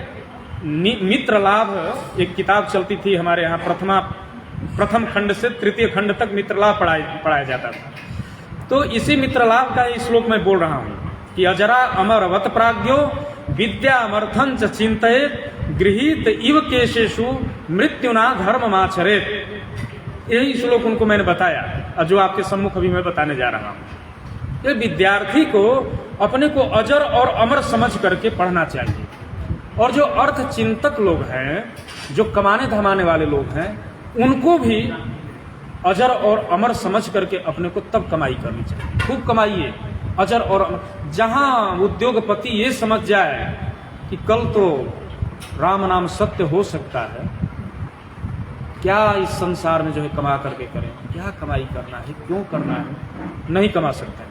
मित्र लाभ एक किताब चलती थी हमारे यहाँ, प्रथम खंड से 3य खंड तक मित्र लाभ पढ़ाया जाता था। तो इसी मित्र लाभ का इस श्लोक में बोल रहा हूं कि अजरा अमरवत प्राज्ञो विद्या अमर्थं च चिन्तयेत् गृहीत इव केशेषु मृत्युना धर्ममाचरेत्। यही श्लोक उनको मैंने बताया, जो आपके सम्मुख अभी मैं बताने जा रहा हूं। ये विद्यार्थी को अपने को अजर और अमर समझ करके पढ़ना चाहिए। और जो अर्थ चिंतक लोग हैं, जो कमाने धमाने वाले लोग हैं, उनको भी अजर और अमर समझ करके अपने को तब कमाई करनी चाहिए। खूब कमाइए, अजर और अमर। जहां उद्योगपति ये समझ जाए कि कल तो राम नाम सत्य हो सकता है, क्या इस संसार में जो है कमा करके करें, क्या कमाई करना है, क्यों करना है, नहीं कमा सकते।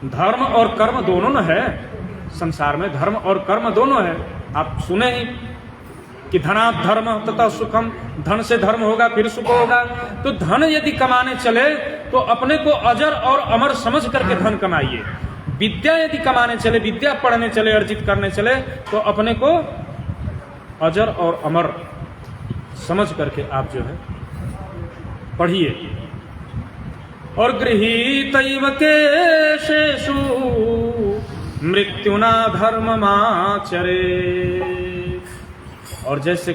धर्म और कर्म दोनों न है संसार में, धर्म और कर्म दोनों है। आप सुने ही कि धनात् धर्म तथा सुखम, धन से धर्म होगा फिर सुख होगा। तो धन यदि कमाने चले तो अपने को अजर और अमर समझ करके धन कमाइए। विद्या यदि कमाने चले, विद्या पढ़ने चले, अर्जित करने चले, तो अपने को अजर और अमर समझ करके आप जो है पढ़िए। और गृहीतैव केशेषु मृत्युना धर्ममाचरे। और जैसे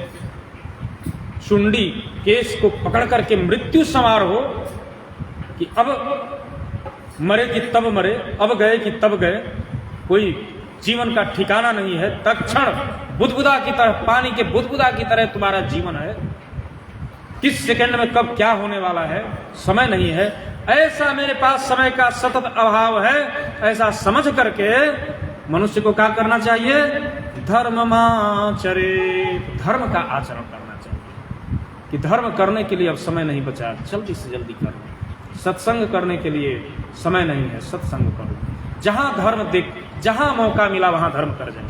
चुंडी केश को पकड़ करके मृत्यु संवार हो कि अब मरे कि तब मरे, अब गए कि तब गए, कोई जीवन का ठिकाना नहीं है, तत्क्षण बुदबुदा की तरह, पानी के बुदबुदा की तरह तुम्हारा जीवन है, किस सेकंड में कब क्या होने वाला है समय नहीं है। ऐसा मेरे पास समय का सतत अभाव है, ऐसा समझ करके मनुष्य को क्या करना चाहिए? धर्ममाचरे, धर्म का आचरण करना चाहिए कि धर्म करने के लिए अब समय नहीं बचा, जल्दी से जल्दी करो। सत्संग करने के लिए समय नहीं है, सत्संग करो। जहां धर्म देख, जहां मौका मिला वहां धर्म कर जाए,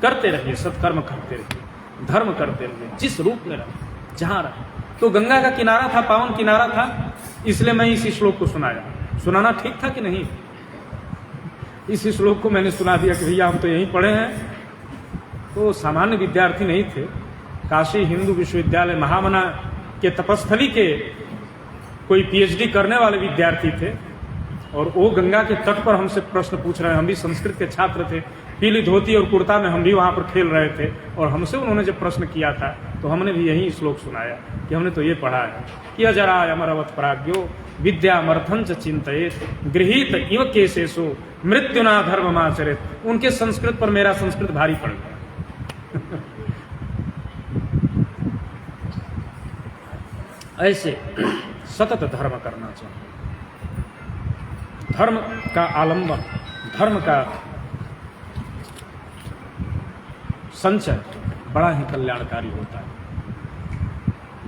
करते रहिए, सत्कर्म करते रहिए, धर्म करते रहिए, जिस रूप में रहे, जहां रहे। तो गंगा का किनारा था, पावन किनारा था, इसलिए मैं इसी श्लोक को सुनाया। सुनाना ठीक था कि नहीं? इसी श्लोक को मैंने सुना दिया कि भैया हम तो यहीं पढ़े हैं। तो सामान्य विद्यार्थी नहीं थे, काशी हिंदू विश्वविद्यालय महामना के तपस्थली के कोई पीएचडी करने वाले विद्यार्थी थे, और वो गंगा के तट पर हमसे प्रश्न पूछ रहे हैं। हम भी संस्कृत के छात्र थे, पीली धोती और कुर्ता में हम भी वहाँ पर खेल रहे थे, और हमसे उन्होंने जब प्रश्न किया था तो हमने भी यही श्लोक सुनाया कि हमने तो ये पढ़ा है कि अजरा अमरवत प्राज्ञो विद्यामर्थंच चिंतयेत गृहीत इव केशेषु मृत्युना धर्ममाचरेत। उनके संस्कृत पर मेरा संस्कृत भारी पड़ गया। ऐसे सतत धर्म करना चाहिए। धर्म का आलंबन, धर्म का संचय बड़ा ही कल्याणकारी होता है।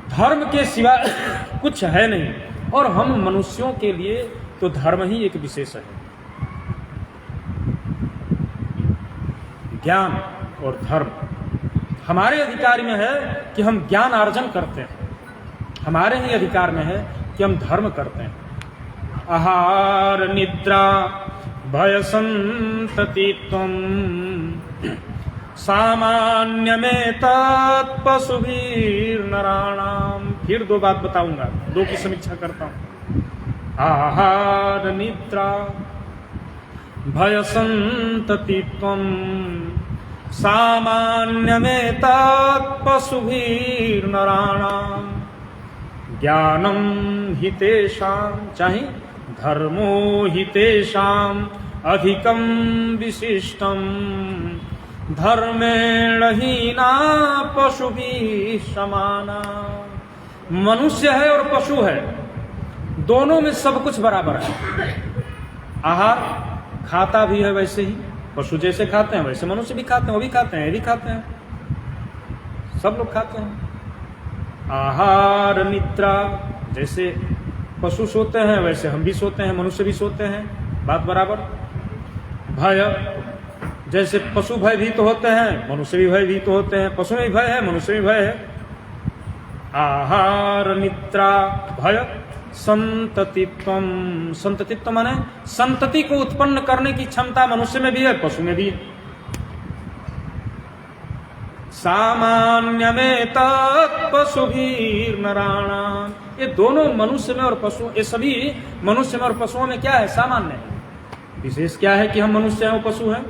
धर्म के सिवा कुछ है नहीं, और हम मनुष्यों के लिए तो धर्म ही एक विशेष है। ज्ञान और धर्म हमारे अधिकार में है कि हम ज्ञान अर्जन करते हैं, हमारे ही अधिकार में है कि हम धर्म करते हैं। आहार निद्रा भय संततित्वम सामान्य में तत्पशुभीर नराणाम। फिर दो बात बताऊंगा, दो की समीक्षा करता हूं। आहार निद्रा भय संततित्वम सामान्य में तत्पशुभीर नराणाम ज्ञानम हितेषाम चाहे धर्मो हितेषाम अधिकम विशिष्टम धर्मेण हीना पशु भी समाना। मनुष्य है और पशु है, दोनों में सब कुछ बराबर है। आहार खाता भी है वैसे ही, पशु जैसे खाते हैं वैसे मनुष्य भी खाते हैं, वो भी खाते हैं, ये भी खाते हैं, सब लोग खाते हैं। आहार निद्रा, जैसे पशु सोते हैं वैसे हम भी सोते हैं, मनुष्य भी सोते हैं, बात बराबर। भय, जैसे पशु भयभीत होते हैं मनुष्य भी भयभीत होते हैं, पशु में भी भय है मनुष्य में भी भय है। आहार निद्रा भय संततित्वम, संततित्व माने संतति को उत्पन्न करने की क्षमता मनुष्य में भी है, पशु में भी है। सामान्य में तत्पशुभीर नराणाम, ये दोनों मनुष्य में और पशु, ये सभी मनुष्य में और पशुओं में क्या है? सामान्य है। विशेष क्या है कि हम मनुष्य हैं और पशु हैं?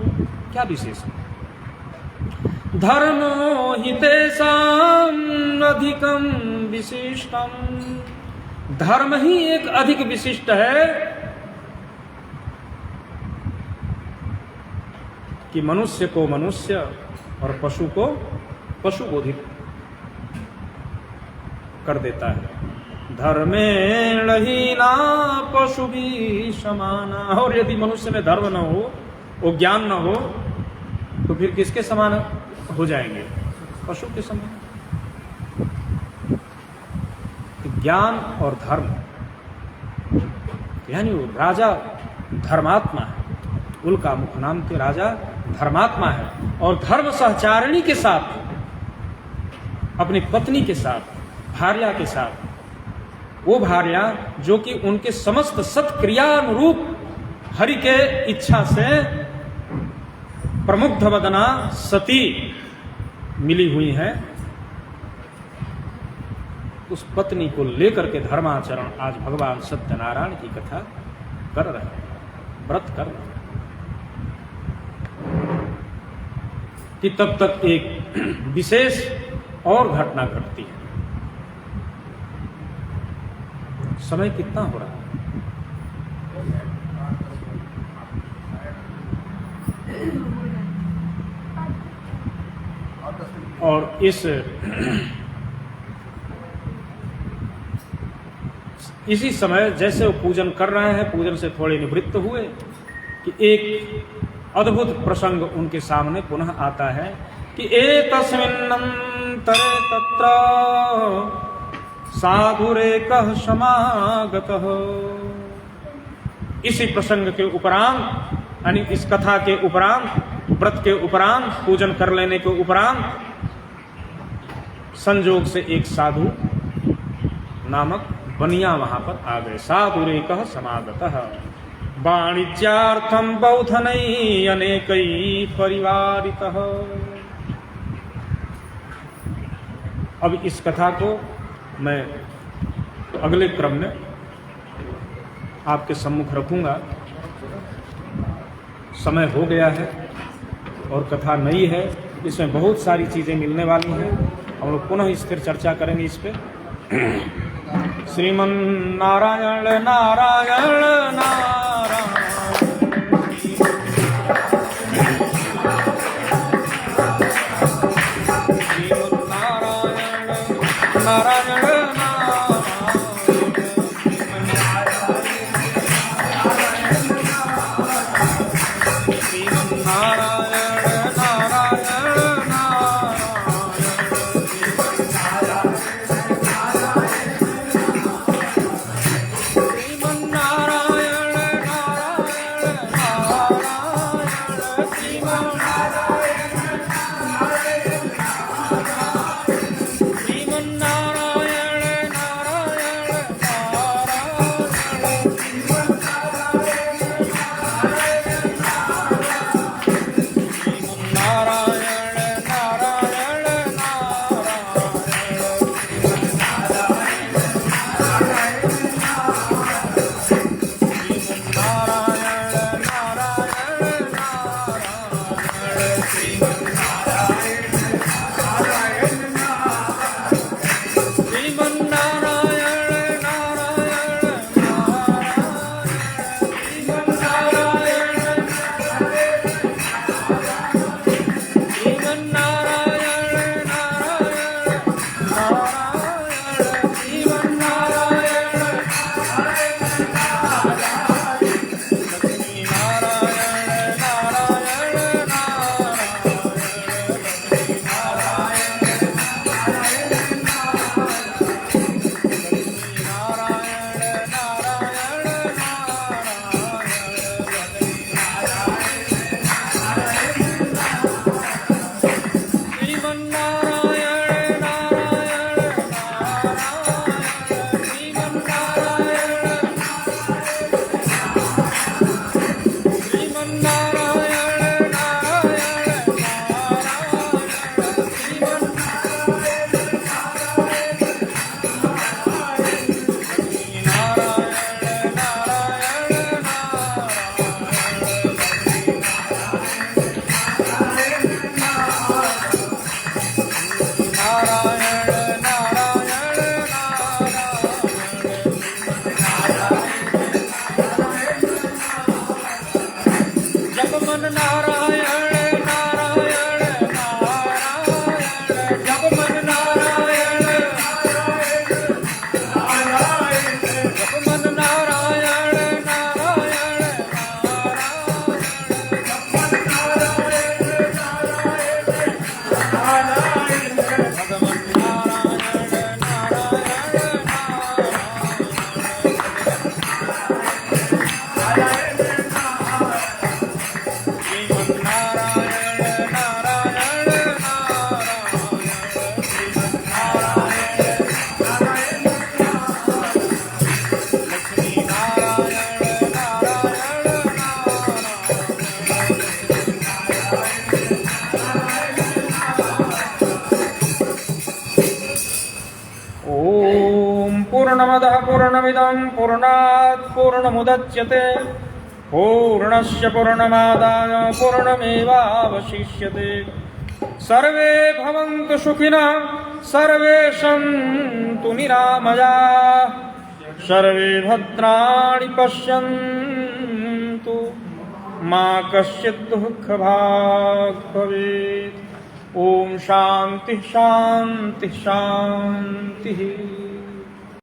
क्या विशेष है? धर्मो हितेषाम अधिकम विशिष्टम, धर्म ही एक अधिक विशिष्ट है कि मनुष्य को मनुष्य और पशु को पशु बोधित कर देता है। धर्मेण हीना पशु भी समाना, और यदि मनुष्य में धर्म न हो, वो ज्ञान न हो, तो फिर किसके समान हो जाएंगे? पशु के समान। ज्ञान और धर्म, यानी वो राजा धर्मात्मा है, उल्का मुख नाम के राजा धर्मात्मा है, और धर्म सहचारिणी के साथ, अपनी पत्नी के साथ, भार्या के साथ, वो भार्या जो कि उनके समस्त सत्क्रियानुरूप हरि के इच्छा से प्रमुग्ध वदना सती मिली हुई है, उस पत्नी को लेकर के धर्माचरण आज भगवान सत्यनारायण की कथा कर रहे हैं, व्रत कर रहे हैं। कि तब तक एक विशेष और घटना घटती है। समय कितना हो रहा है? और इसी समय जैसे वो पूजन कर रहे हैं, पूजन से थोड़े निवृत्त हुए कि एक अद्भुत प्रसंग उनके सामने पुनः आता है कि एतस्मिन्नन्तरे तत्र साधुरेकः समागतः। इसी प्रसंग के उपरांत, यानी इस कथा के उपरांत, व्रत के उपरांत, पूजन कर लेने के उपरांत संजोग से एक साधु नामक बनिया वहां पर आ गए। साधुरेकः समागतः वाणिज्यार्थं बौद्धनैः अनेकैः परिवारितः। अब इस कथा को मैं अगले क्रम में आपके सम्मुख रखूंगा। समय हो गया है और कथा नई है, इसमें बहुत सारी चीजें मिलने वाली हैं। हम लोग पुनः स्थिर चर्चा करेंगे इस पे। श्रीमन नारायण नारायण नारायण, श्रीमन नारायण नारायण पूर्णमदः पूर्णमिदं पूर्णात् पूर्णमुदच्यते पूर्णस्य पूर्णमादाय पूर्णमेवावशिष्यते। सर्वे भवन्तु सुखिनः सर्वे सन्तु निरामयाः सर्वे भद्राणि पश्यन्तु मा कश्चित् दुःखभाग् भवेत्। ओम शांति शांति शांति।